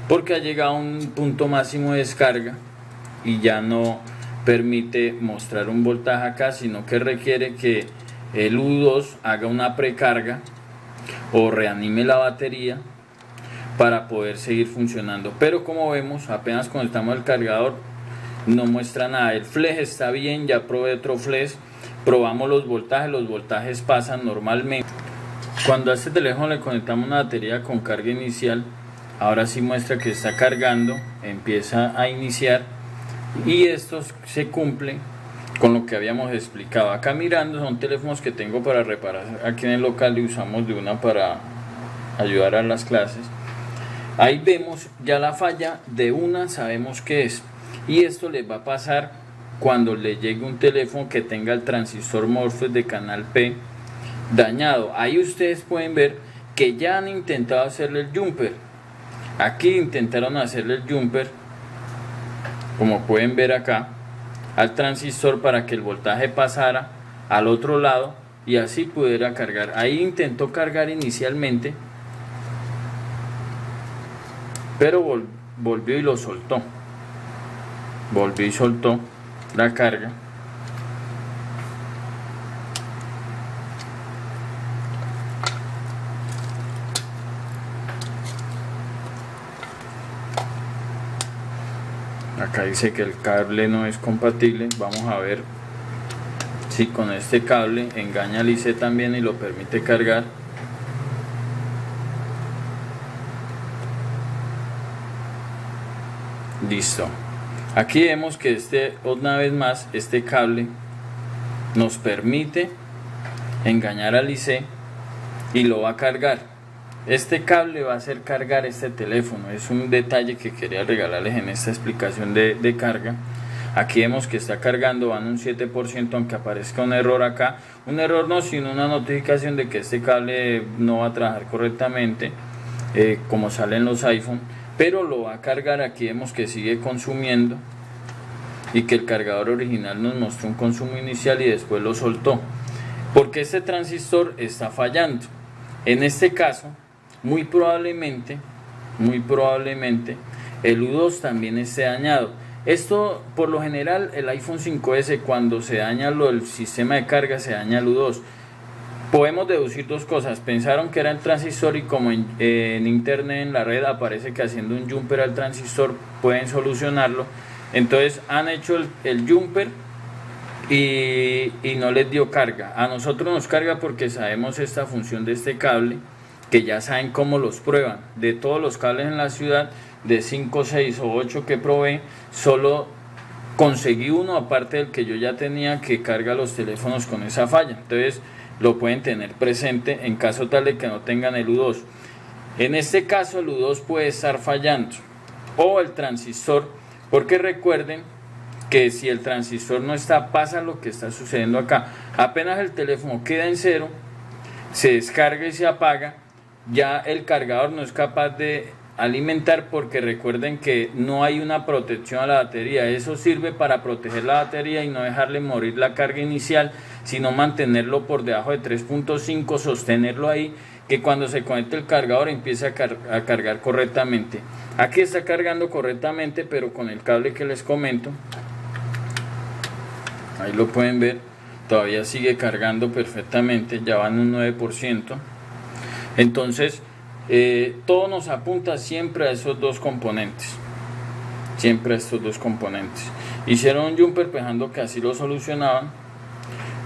porque ha llegado a un punto máximo de descarga y ya no permite mostrar un voltaje acá, sino que requiere que el U2 haga una precarga o reanime la batería para poder seguir funcionando. Pero como vemos, apenas conectamos el cargador no muestra nada. El flash está bien, ya probé otro flash, probamos los voltajes pasan normalmente. Cuando a este teléfono le conectamos una batería con carga inicial, ahora sí muestra que está cargando, empieza a iniciar y esto se cumple con lo que habíamos explicado. Acá mirando son teléfonos que tengo para reparar aquí en el local y usamos de una para ayudar a las clases. Ahí vemos ya la falla de una, sabemos qué es, y esto les va a pasar cuando le llegue un teléfono que tenga el transistor MOSFET de canal P dañado. Ahí ustedes pueden ver que ya han intentado hacerle el jumper. Aquí intentaron hacerle el jumper, como pueden ver acá, al transistor para que el voltaje pasara al otro lado y así pudiera cargar. Ahí intentó cargar inicialmente, pero volvió y lo soltó. Volvió y soltó la carga. Acá dice que el cable no es compatible. Vamos a ver si con este cable engaña al IC también y lo permite cargar. Listo. Aquí vemos que una vez más este cable nos permite engañar al IC y lo va a cargar. Este cable va a hacer cargar este teléfono. Es un detalle que quería regalarles en esta explicación de carga. Aquí vemos que está cargando, van un 7%, aunque aparezca un error acá. Un error no, sino una notificación de que este cable no va a trabajar correctamente, como sale en los iPhone. Pero lo va a cargar. Aquí vemos que sigue consumiendo y que el cargador original nos mostró un consumo inicial y después lo soltó. Porque este transistor está fallando. En este caso, muy probablemente el U2 también esté dañado. Esto por lo general el iPhone 5S, cuando se daña el sistema de carga, se daña el U2. Podemos deducir dos cosas. Pensaron que era el transistor y como en internet, en la red, aparece que haciendo un jumper al transistor pueden solucionarlo. Entonces han hecho el jumper y no les dio carga. A nosotros nos carga porque sabemos esta función de este cable, que ya saben cómo los prueban. De todos los cables en la ciudad, de 5, 6 o 8 que probé, solo conseguí uno, aparte del que yo ya tenía, que carga los teléfonos con esa falla. Entonces lo pueden tener presente en caso tal de que no tengan el U2. En este caso el U2 puede estar fallando o el transistor, porque recuerden que si el transistor no está, pasa lo que está sucediendo acá. Apenas el teléfono queda en cero, se descarga y se apaga, ya el cargador no es capaz de alimentar, porque recuerden que no hay una protección a la batería. Eso sirve para proteger la batería y no dejarle morir la carga inicial, sino mantenerlo por debajo de 3.5, sostenerlo ahí, que cuando se conecte el cargador empiece a cargar correctamente. Aquí está cargando correctamente, pero con el cable que les comento, ahí lo pueden ver, todavía sigue cargando perfectamente, ya van un 9%. Entonces todo nos apunta siempre a esos dos componentes, siempre a estos dos componentes. Hicieron un jumper pensando que así lo solucionaban,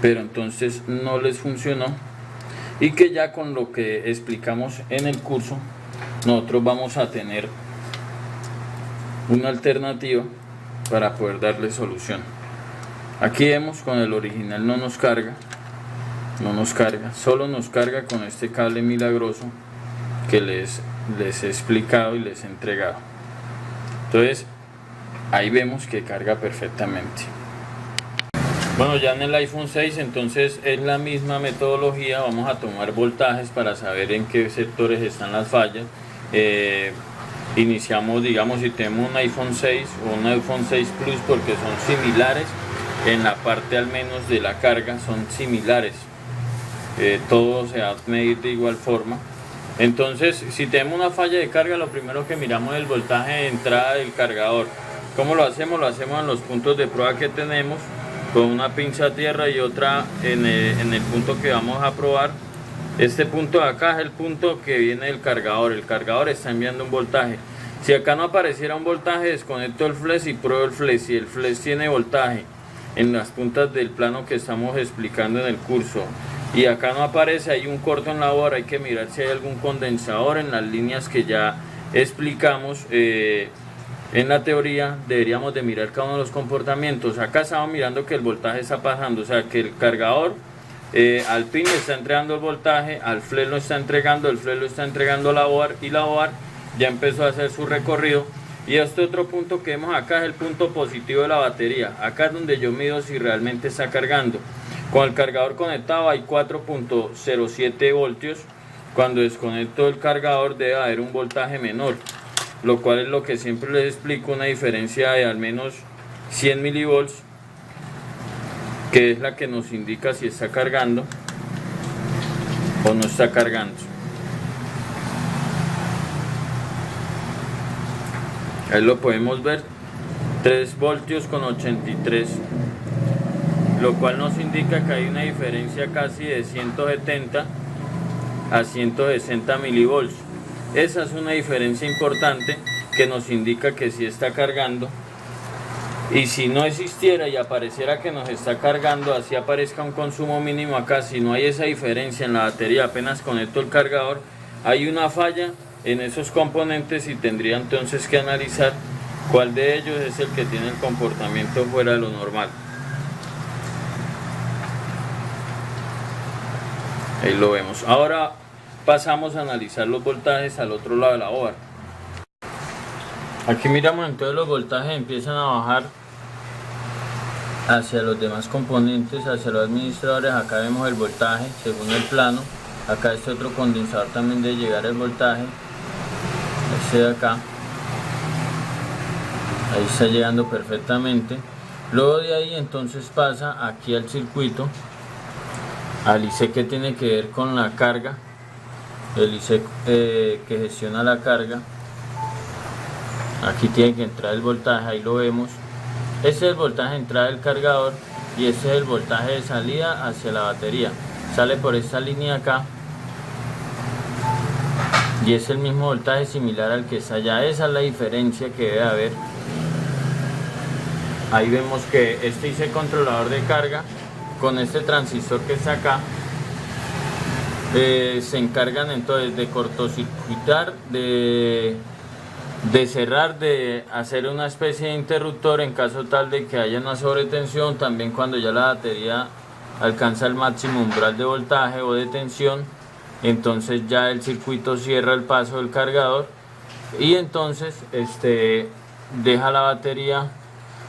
pero entonces no les funcionó, y que ya con lo que explicamos en el curso nosotros vamos a tener una alternativa para poder darle solución. Aquí vemos con el original no nos carga, solo nos carga con este cable milagroso que les he explicado y les he entregado. Entonces ahí vemos que carga perfectamente. Bueno, ya en el iPhone 6 entonces es la misma metodología, vamos a tomar voltajes para saber en qué sectores están las fallas. Iniciamos, digamos, si tenemos un iPhone 6 o un iPhone 6 Plus, porque son similares en la parte al menos de la carga, son similares, todo se va a medir de igual forma. Entonces, si tenemos una falla de carga, lo primero que miramos es el voltaje de entrada del cargador. ¿Cómo lo hacemos? Lo hacemos en los puntos de prueba que tenemos, con una pinza a tierra y otra en el punto que vamos a probar. Este punto de acá es el punto que viene del cargador. El cargador está enviando un voltaje. Si acá no apareciera un voltaje, desconecto el flash y pruebo el flash. Si el flash tiene voltaje en las puntas del plano que estamos explicando en el curso y acá no aparece, hay un corto en la board, hay que mirar si hay algún condensador en las líneas que ya explicamos. En la teoría deberíamos de mirar cada uno de los comportamientos. Acá estamos mirando que el voltaje está pasando, o sea que el cargador al pin le está entregando el voltaje, al flash lo está entregando, el flash lo está entregando a la board, y la board ya empezó a hacer su recorrido. Y este otro punto que vemos acá es el punto positivo de la batería. Acá es donde yo mido si realmente está cargando. Con el cargador conectado hay 4.07 voltios. Cuando desconecto el cargador debe haber un voltaje menor, lo cual es lo que siempre les explico, una diferencia de al menos 100 milivolts, que es la que nos indica si está cargando o no está cargando. Ahí lo podemos ver, 3 voltios con 83, lo cual nos indica que hay una diferencia casi de 170 a 160 milivolts. Esa es una diferencia importante que nos indica que sí está cargando. Y si no existiera y apareciera que nos está cargando, así aparezca un consumo mínimo acá, si no hay esa diferencia en la batería, apenas conecto el cargador, hay una falla en esos componentes y tendría entonces que analizar cuál de ellos es el que tiene el comportamiento fuera de lo normal. Ahí lo vemos. Ahora pasamos a analizar los voltajes al otro lado de la board. Aquí miramos, entonces los voltajes empiezan a bajar hacia los demás componentes, hacia los administradores. Acá vemos el voltaje según el plano. Acá este otro condensador también debe llegar el voltaje, este de acá, ahí está llegando perfectamente. Luego de ahí entonces pasa aquí al circuito, al IC que tiene que ver con la carga, el IC que gestiona la carga. Aquí tiene que entrar el voltaje, ahí lo vemos. Este es el voltaje de entrada del cargador y este es el voltaje de salida hacia la batería. Sale por esta línea acá y es el mismo voltaje similar al que está allá. Esa es la diferencia que debe haber. Ahí vemos que este IC controlador de carga con este transistor que está acá se encargan entonces de cortocircuitar, de cerrar, de hacer una especie de interruptor en caso tal de que haya una sobretensión. También cuando ya la batería alcanza el máximo umbral de voltaje o de tensión, entonces ya el circuito cierra el paso del cargador y entonces deja la batería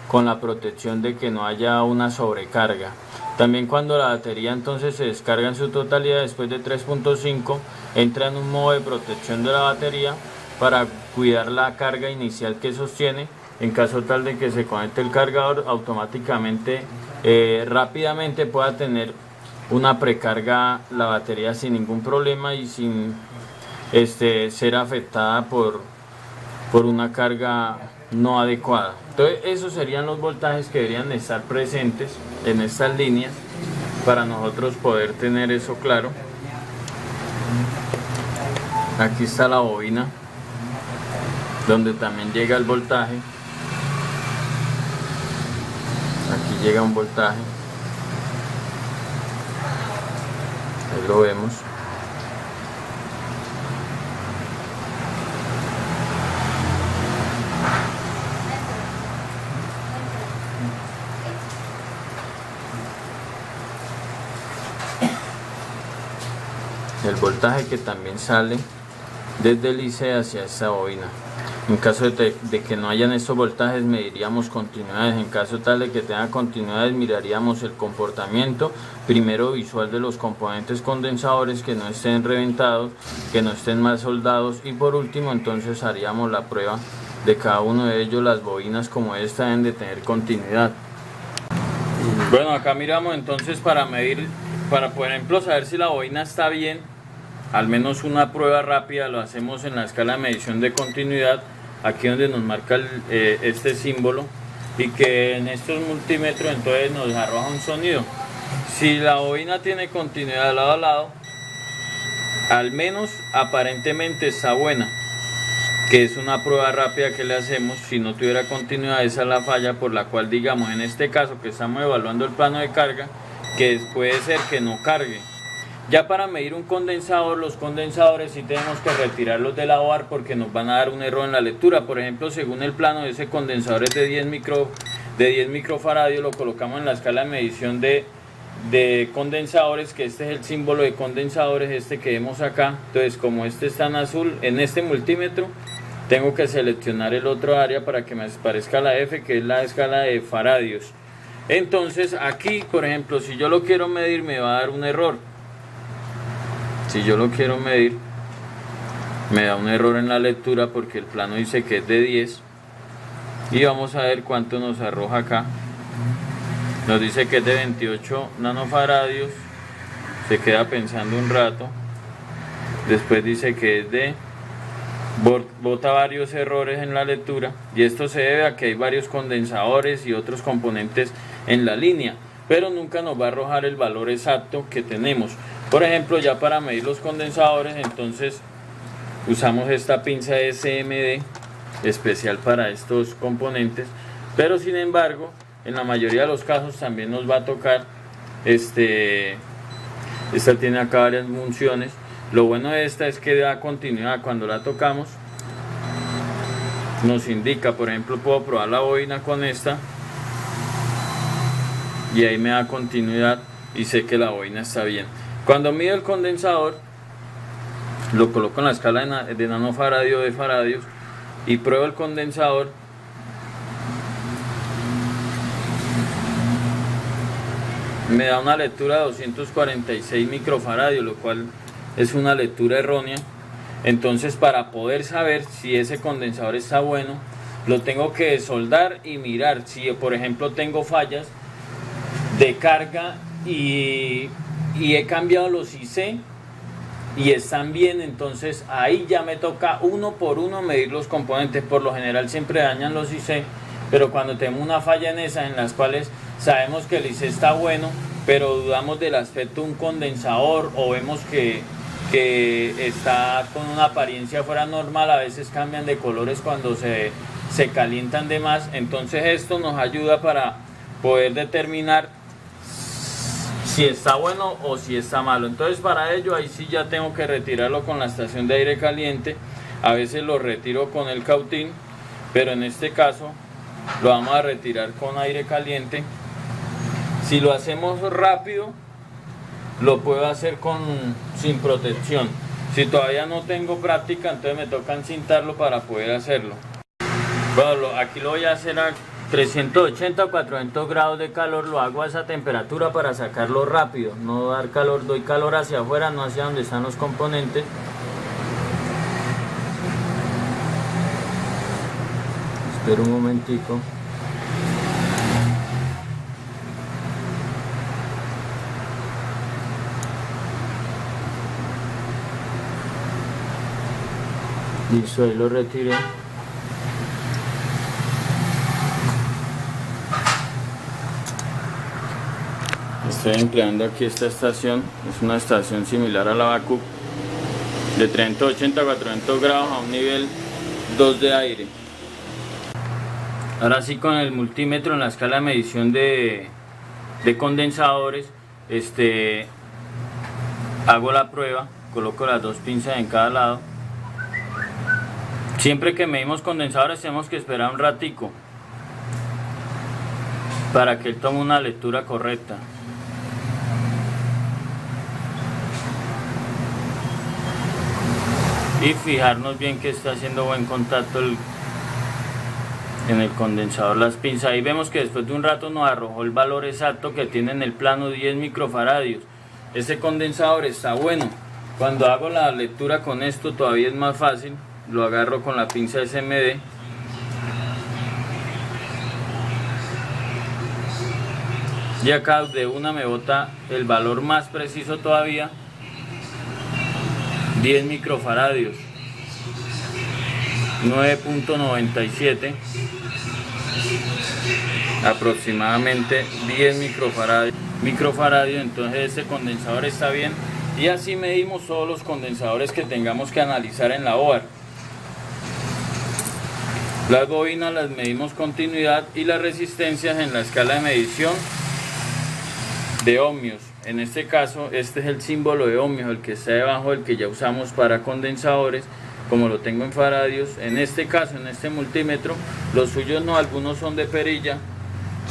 con la protección de que no haya una sobrecarga. También cuando la batería entonces se descarga en su totalidad después de 3.5, entra en un modo de protección de la batería para cuidar la carga inicial que sostiene. En caso tal de que se conecte el cargador, automáticamente rápidamente pueda tener una precarga la batería sin ningún problema y sin ser afectada por una carga no adecuada. Entonces esos serían los voltajes que deberían estar presentes en estas líneas para nosotros poder tener eso claro. Aquí está la bobina donde también llega el voltaje. Aquí llega un voltaje, ahí lo vemos. El voltaje que también sale desde el IC hacia esta bobina. En caso de que no hayan estos voltajes, mediríamos continuidades. En caso tal de que tenga continuidades, miraríamos el comportamiento, primero visual de los componentes condensadores, que no estén reventados, que no estén mal soldados, y por último entonces haríamos la prueba de cada uno de ellos. Las bobinas como esta deben de tener continuidad. Bueno, acá miramos entonces para medir, para por ejemplo saber si la bobina está bien, al menos una prueba rápida lo hacemos en la escala de medición de continuidad, aquí donde nos marca este símbolo, y que en estos multímetros entonces nos arroja un sonido. Si la bobina tiene continuidad lado a lado, al menos aparentemente está buena, que es una prueba rápida que le hacemos. Si no tuviera continuidad, esa es la falla por la cual, digamos, en este caso que estamos evaluando el plano de carga, que puede ser que no cargue. Ya para medir un condensador, los condensadores sí tenemos que retirarlos de la OAR porque nos van a dar un error en la lectura. Por ejemplo, según el plano de ese condensador es de 10 microfaradios, lo colocamos en la escala de medición de condensadores, que este es el símbolo de condensadores, este que vemos acá. Entonces, como este está en azul, en este multímetro tengo que seleccionar el otro área para que me aparezca la F, que es la escala de faradios. Entonces aquí, por ejemplo, si yo lo quiero medir, me va a dar un error. Si yo lo quiero medir, me da un error en la lectura porque el plano dice que es de 10. Y vamos a ver cuánto nos arroja acá. Nos dice que es de 28 nanofaradios. Se queda pensando un rato. Después dice que es de... bota varios errores en la lectura. Y esto se debe a que hay varios condensadores y otros componentes en la línea, pero nunca nos va a arrojar el valor exacto que tenemos. Por ejemplo, ya para medir los condensadores, entonces usamos esta pinza SMD especial para estos componentes, pero sin embargo en la mayoría de los casos también nos va a tocar esta tiene acá varias funciones. Lo bueno de esta es que da continuidad. Cuando la tocamos nos indica, por ejemplo, puedo probar la bobina con esta y ahí me da continuidad y sé que la bobina está bien. Cuando mido el condensador, lo coloco en la escala de nanofaradio de faradios y pruebo el condensador. Me da una lectura de 246 microfaradios, lo cual es una lectura errónea. Entonces, para poder saber si ese condensador está bueno, lo tengo que soldar y mirar si, por ejemplo, tengo fallas de carga y he cambiado los IC y están bien. Entonces ahí ya me toca uno por uno medir los componentes. Por lo general siempre dañan los IC, pero cuando tenemos una falla en esas, en las cuales sabemos que el IC está bueno, pero dudamos del aspecto de un condensador o vemos que está con una apariencia fuera normal, a veces cambian de colores cuando se calientan de más. Entonces esto nos ayuda para poder determinar si está bueno o si está malo. Entonces para ello ahí sí ya tengo que retirarlo con la estación de aire caliente. A veces lo retiro con el cautín, pero en este caso lo vamos a retirar con aire caliente. Si lo hacemos rápido, lo puedo hacer sin protección. Si todavía no tengo práctica, entonces me toca encintarlo para poder hacerlo. Bueno, aquí lo voy a hacer a 380 o 400 grados de calor. Lo hago a esa temperatura para sacarlo rápido, no dar calor. Doy calor hacia afuera, no hacia donde están los componentes. Espero un momentico. Listo, ahí lo retiré. Estoy empleando aquí esta estación. Es una estación similar a la Vacuum, de 380 a 400 grados a un nivel 2 de aire. Ahora sí, con el multímetro en la escala de medición de condensadores, hago la prueba, coloco las dos pinzas en cada lado. Siempre que medimos condensadores tenemos que esperar un ratico para que él tome una lectura correcta. Y fijarnos bien que está haciendo buen contacto en el condensador las pinzas. Ahí vemos que después de un rato nos arrojó el valor exacto que tiene en el plano, 10 microfaradios. Este condensador está bueno. Cuando hago la lectura con esto todavía es más fácil. Lo agarro con la pinza SMD. Y acá de una me bota el valor más preciso todavía, 10 microfaradios, 9.97, aproximadamente 10 microfaradios. Entonces este condensador está bien, y así medimos todos los condensadores que tengamos que analizar en la OAR. Las bobinas las medimos continuidad y las resistencias en la escala de medición de ohmios. En este caso, este es el símbolo de ohmios, el que está debajo del que ya usamos para condensadores, como lo tengo en faradios. En este caso, en este multímetro, los suyos no, algunos son de perilla,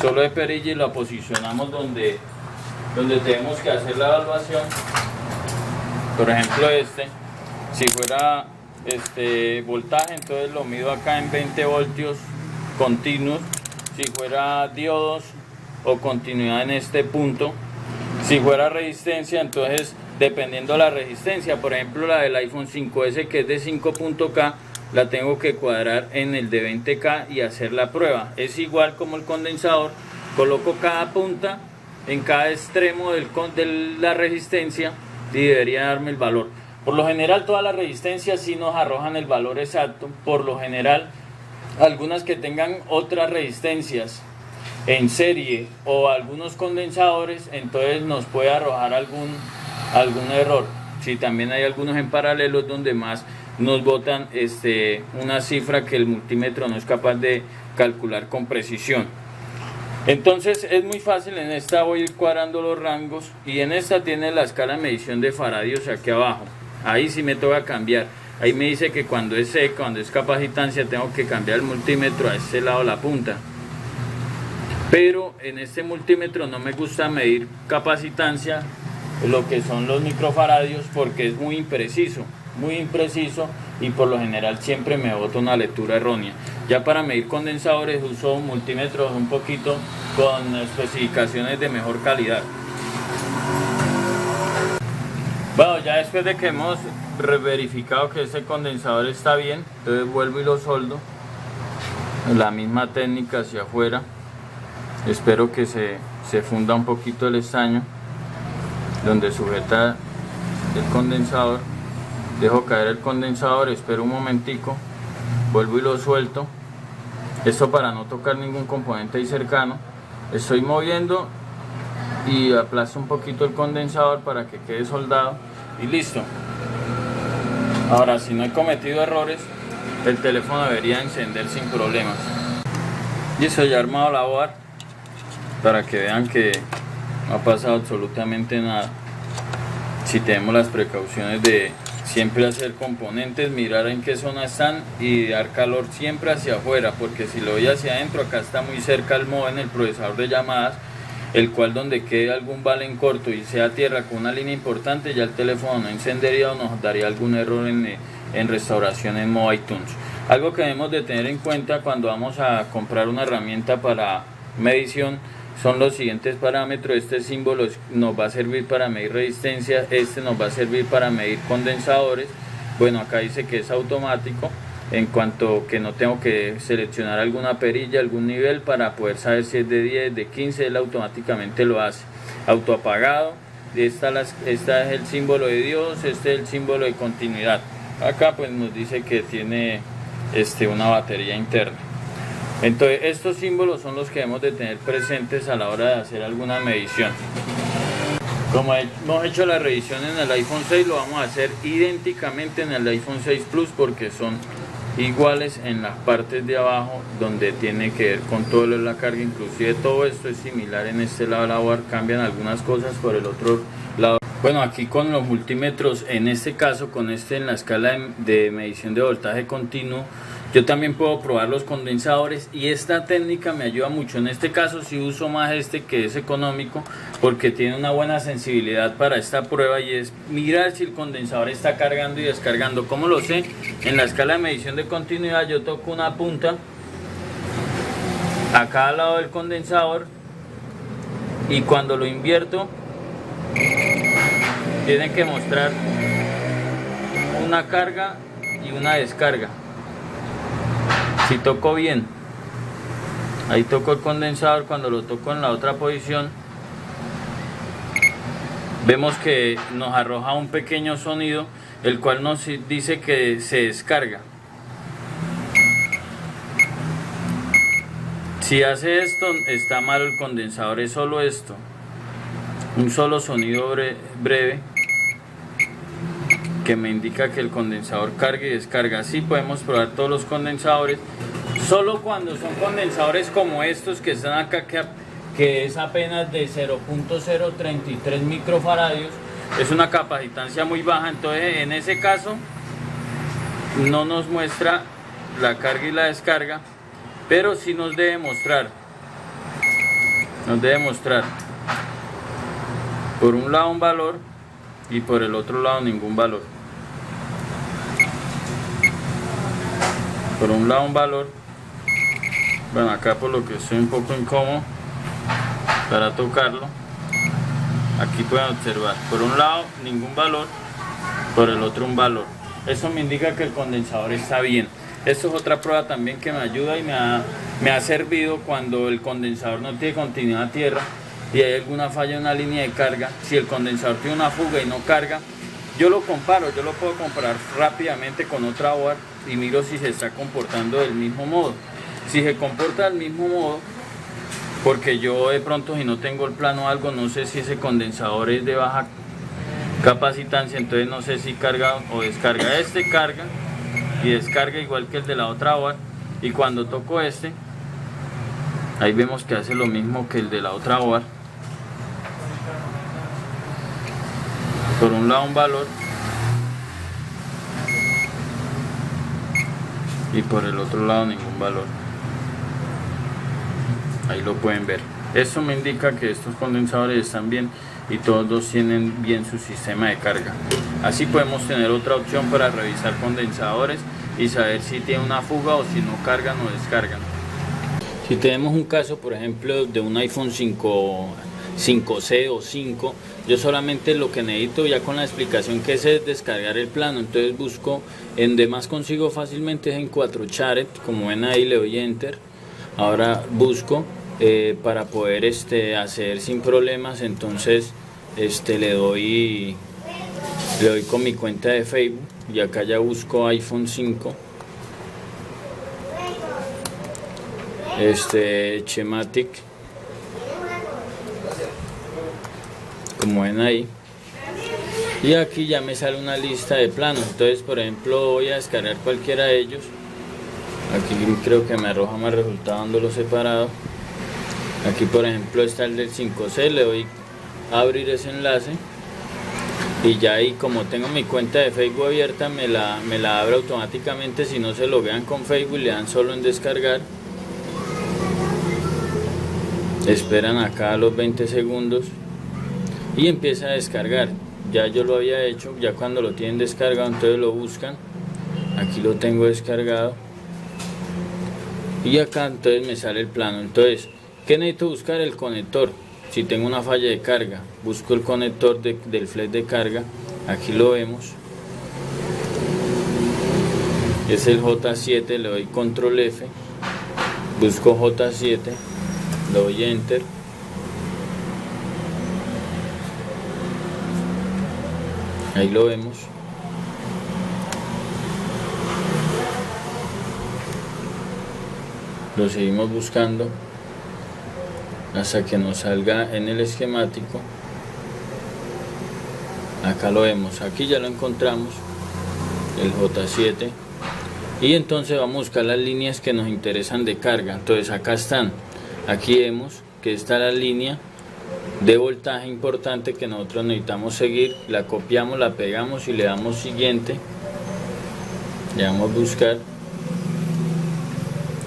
solo de perilla, y lo posicionamos donde tenemos que hacer la evaluación. Por ejemplo, si fuera voltaje, entonces lo mido acá en 20 voltios continuos. Si fuera diodos o continuidad, en este punto. Si fuera resistencia, entonces dependiendo la resistencia, por ejemplo la del iPhone 5S, que es de 5.K, la tengo que cuadrar en el de 20K y hacer la prueba. Es igual como el condensador, coloco cada punta en cada extremo de la resistencia y debería darme el valor. Por lo general todas las resistencias sí nos arrojan el valor exacto. Por lo general algunas que tengan otras resistencias en serie o algunos condensadores, entonces nos puede arrojar algún error. Si también hay algunos en paralelo donde más nos botan una cifra que el multímetro no es capaz de calcular con precisión. Entonces es muy fácil. En esta voy a ir cuadrando los rangos, y en esta tiene la escala de medición de faradios aquí abajo. Ahí sí me toca cambiar. Ahí me dice que cuando es seca, cuando es capacitancia, tengo que cambiar el multímetro a este lado de la punta. Pero en este multímetro no me gusta medir capacitancia, lo que son los microfaradios, porque es muy impreciso, y por lo general siempre me bota una lectura errónea. Ya para medir condensadores uso multímetros un poquito con especificaciones de mejor calidad. Bueno, ya después de que hemos verificado que este condensador está bien, entonces vuelvo y lo soldo. La misma técnica hacia afuera. Espero que se funda un poquito el estaño donde sujeta el condensador. Dejo caer el condensador, espero un momentico, vuelvo y lo suelto. Esto para no tocar ningún componente ahí cercano. Estoy moviendo y aplasto un poquito el condensador para que quede soldado y listo. Ahora, si no he cometido errores, el teléfono debería encender sin problemas. Listo, ya armado la OAR, para que vean que no ha pasado absolutamente nada. Si tenemos las precauciones de siempre hacer componentes, mirar en qué zona están y dar calor siempre hacia afuera, porque si lo doy hacia adentro, acá está muy cerca el modem, el procesador de llamadas, el cual donde quede algún vale en corto y sea tierra con una línea importante, ya el teléfono no encendería o nos daría algún error en restauración en modo iTunes. Algo que debemos de tener en cuenta cuando vamos a comprar una herramienta para medición son los siguientes parámetros. Este símbolo nos va a servir para medir resistencia, nos va a servir para medir condensadores. Bueno, acá dice que es automático, en cuanto que no tengo que seleccionar alguna perilla, algún nivel para poder saber si es de 10, de 15, él automáticamente lo hace. Autoapagado, esta es el símbolo de Dios, este es el símbolo de continuidad. Acá pues nos dice que tiene una batería interna. Entonces estos símbolos son los que debemos de tener presentes a la hora de hacer alguna medición. Como hemos hecho la revisión en el iPhone 6, lo vamos a hacer idénticamente en el iPhone 6 Plus, porque son iguales en las partes de abajo donde tiene que ver con todo lo de la carga. Inclusive todo esto es similar en este lado de la OAR, cambian algunas cosas por el otro lado. Bueno, aquí con los multímetros, en este caso con en la escala de medición de voltaje continuo, yo también puedo probar los condensadores, y esta técnica me ayuda mucho. En este caso sí uso más que es económico, porque tiene una buena sensibilidad para esta prueba, y es mirar si el condensador está cargando y descargando. ¿Cómo lo sé? En la escala de medición de continuidad yo toco una punta acá al lado del condensador, y cuando lo invierto tiene que mostrar una carga y una descarga. Si toco bien, ahí toco el condensador, cuando lo toco en la otra posición vemos que nos arroja un pequeño sonido, el cual nos dice que se descarga. Si hace esto, está mal el condensador, es solo esto, un solo sonido breve que me indica que el condensador carga y descarga. Así podemos probar todos los condensadores, solo cuando son condensadores como estos que están acá, que es apenas de 0.033 microfaradios, es una capacitancia muy baja, entonces en ese caso no nos muestra la carga y la descarga, pero sí nos debe mostrar por un lado un valor y por el otro lado ningún valor. Por un lado un valor, bueno, acá por lo que estoy un poco incómodo para tocarlo, aquí pueden observar, por un lado ningún valor, por el otro un valor. Eso me indica que el condensador está bien. Esto es otra prueba también que me ayuda y me ha servido cuando el condensador no tiene continuidad a tierra y hay alguna falla en una línea de carga. Si el condensador tiene una fuga y no carga, yo lo puedo comparar rápidamente con otra board y miro si se está comportando del mismo modo. Si se comporta del mismo modo, porque yo de pronto, si no tengo el plano o algo, no sé si ese condensador es de baja capacitancia, entonces no sé si carga o descarga. Este carga y descarga igual que el de la otra board, y cuando toco este, ahí vemos que hace lo mismo que el de la otra board. Por un lado un valor y por el otro lado ningún valor. Ahí lo pueden ver. Esto me indica que estos condensadores están bien y todos dos tienen bien su sistema de carga. Así podemos tener otra opción para revisar condensadores y saber si tiene una fuga o si no cargan o descargan. Si tenemos un caso, por ejemplo, de un iPhone 5C o 5, yo solamente lo que necesito, ya con la explicación que es descargar el plano. Entonces busco, en donde más consigo fácilmente es en 4Charet, como ven ahí le doy enter. Ahora busco para poder hacer sin problemas, entonces le doy con mi cuenta de Facebook y acá ya busco iPhone 5, Schematic, como ven ahí, y aquí ya me sale una lista de planos. Entonces, por ejemplo, voy a descargar cualquiera de ellos. Aquí creo que me arroja más resultado dándolo separado. Aquí por ejemplo está el del 5C, le doy a abrir ese enlace y ya ahí, como tengo mi cuenta de Facebook abierta, me la abre automáticamente. Si no se loguean con Facebook, le dan solo en descargar, esperan acá a los 20 segundos y empieza a descargar. Ya yo lo había hecho, ya cuando lo tienen descargado, entonces lo buscan. Aquí lo tengo descargado y acá entonces me sale el plano. Entonces, ¿qué necesito buscar? El conector. Si tengo una falla de carga, busco el conector del flex de carga. Aquí lo vemos, es el J7, le doy control F, busco J7, le doy enter, ahí lo vemos. Lo seguimos buscando hasta que nos salga en el esquemático. Acá lo vemos, aquí ya lo encontramos, el J7, y entonces vamos a buscar las líneas que nos interesan de carga. Entonces acá están, aquí vemos que está la línea de voltaje importante que nosotros necesitamos seguir. La copiamos, la pegamos y le damos siguiente, le damos buscar.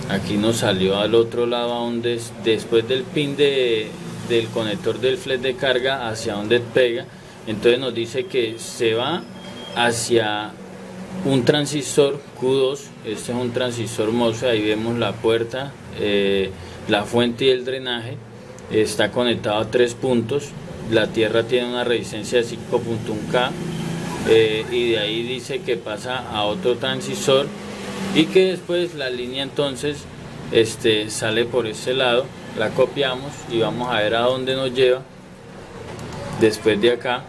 Aquí nos salió al otro lado, a donde después del pin del conector del flex de carga, hacia donde pega. Entonces nos dice que se va hacia un transistor Q2. Este es un transistor MOSFET. Ahí vemos la puerta, la fuente y el drenaje. Está conectado a 3 puntos. La tierra tiene una resistencia de 5.1 K, y de ahí dice que pasa a otro transistor y que después la línea entonces sale por este lado. La copiamos y vamos a ver a dónde nos lleva después de acá.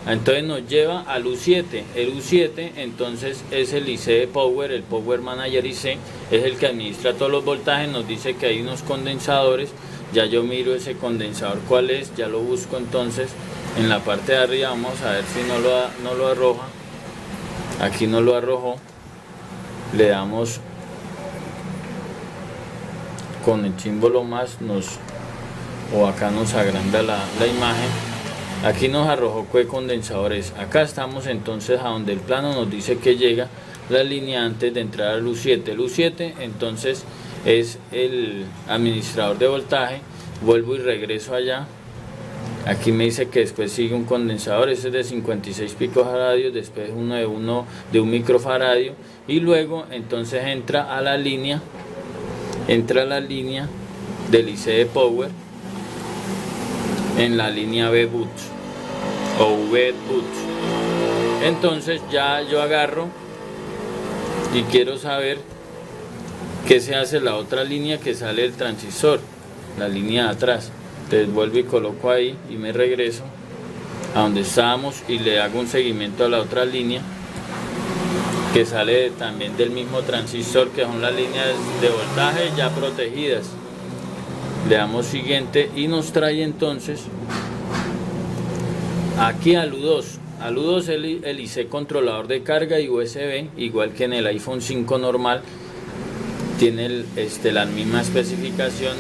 Entonces nos lleva al U7. El U7 entonces es el IC de Power, el Power Manager IC, es el que administra todos los voltajes. Nos dice que hay unos condensadores. Ya yo miro ese condensador cuál es, ya lo busco entonces en la parte de arriba. Vamos a ver si no lo arroja. Aquí no lo arrojó. Le damos con el símbolo más, o acá nos agranda la imagen. Aquí nos arrojó qué condensadores. Acá estamos entonces a donde el plano nos dice que llega la línea antes de entrar al U7. El U7 entonces es el administrador de voltaje. Vuelvo y regreso allá. Aquí me dice que después sigue un condensador, ese es de 56 picofaradios, después uno de 1 microfaradio, y luego entonces entra a la línea del IC de Power en la línea B boots o V boots. Entonces ya yo agarro y quiero saber qué se hace la otra línea que sale del transistor, la línea de atrás. Entonces vuelvo y coloco ahí y me regreso a donde estábamos y le hago un seguimiento a la otra línea que sale también del mismo transistor, que son las líneas de voltaje ya protegidas. Le damos siguiente y nos trae entonces aquí al U2. Al U2 el IC controlador de carga y USB, igual que en el iPhone 5 normal. Tiene la misma especificación,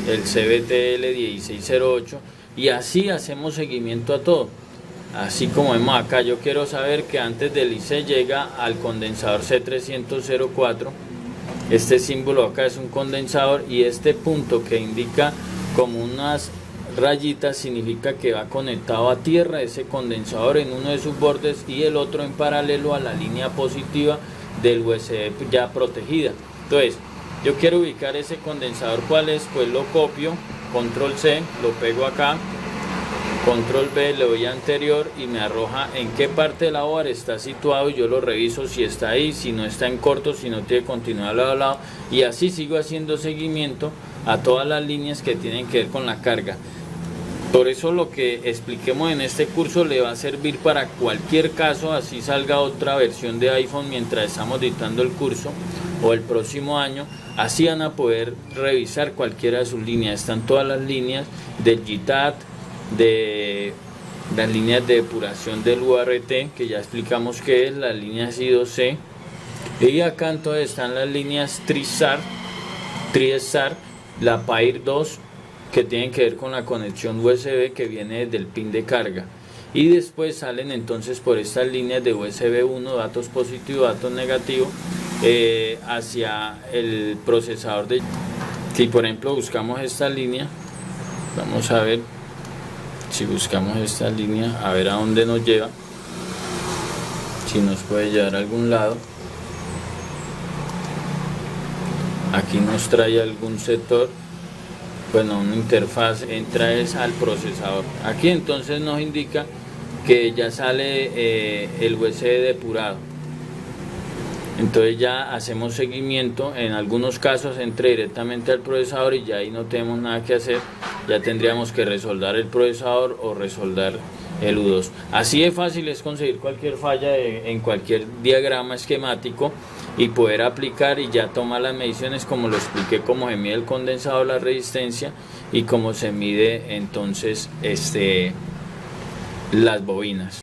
el CBTL 1608, y así hacemos seguimiento a todo. Así como vemos acá, yo quiero saber que antes del IC llega al condensador C300-04. Este símbolo acá es un condensador, y este punto que indica como unas rayitas significa que va conectado a tierra ese condensador en uno de sus bordes, y el otro en paralelo a la línea positiva del USB ya protegida. Entonces yo quiero ubicar ese condensador cuál es, pues lo copio, control C, lo pego acá, control B, le doy a anterior y me arroja en qué parte de la OAR está situado, y yo lo reviso si está ahí, si no está en corto, si no tiene continuidad lado a lado, y así sigo haciendo seguimiento a todas las líneas que tienen que ver con la carga. Por eso lo que expliquemos en este curso le va a servir para cualquier caso, así salga otra versión de iPhone mientras estamos dictando el curso, o el próximo año. Así van a poder revisar cualquiera de sus líneas. Están todas las líneas del GTAT, de las líneas de depuración del UART, que ya explicamos qué es, la línea I2C. Y acá entonces están las líneas TriStar, la PAIR 2, que tienen que ver con la conexión USB que viene desde el pin de carga. Y después salen entonces por estas líneas de USB 1, datos positivos, datos negativos, hacia el procesador de... Si por ejemplo buscamos esta línea, vamos a ver si buscamos esta línea, a ver a dónde nos lleva, si nos puede llevar a algún lado. Aquí nos trae algún sector, bueno, una interfaz, entra es al procesador. Aquí entonces nos indica que ya sale el USB depurado. Entonces ya hacemos seguimiento. En algunos casos entra directamente al procesador y ya ahí no tenemos nada que hacer, ya tendríamos que resoldar el procesador o resoldar el U2. Así de fácil es conseguir cualquier falla en cualquier diagrama esquemático y poder aplicar y ya tomar las mediciones, como lo expliqué, cómo se mide el condensador, la resistencia, y cómo se mide entonces las bobinas.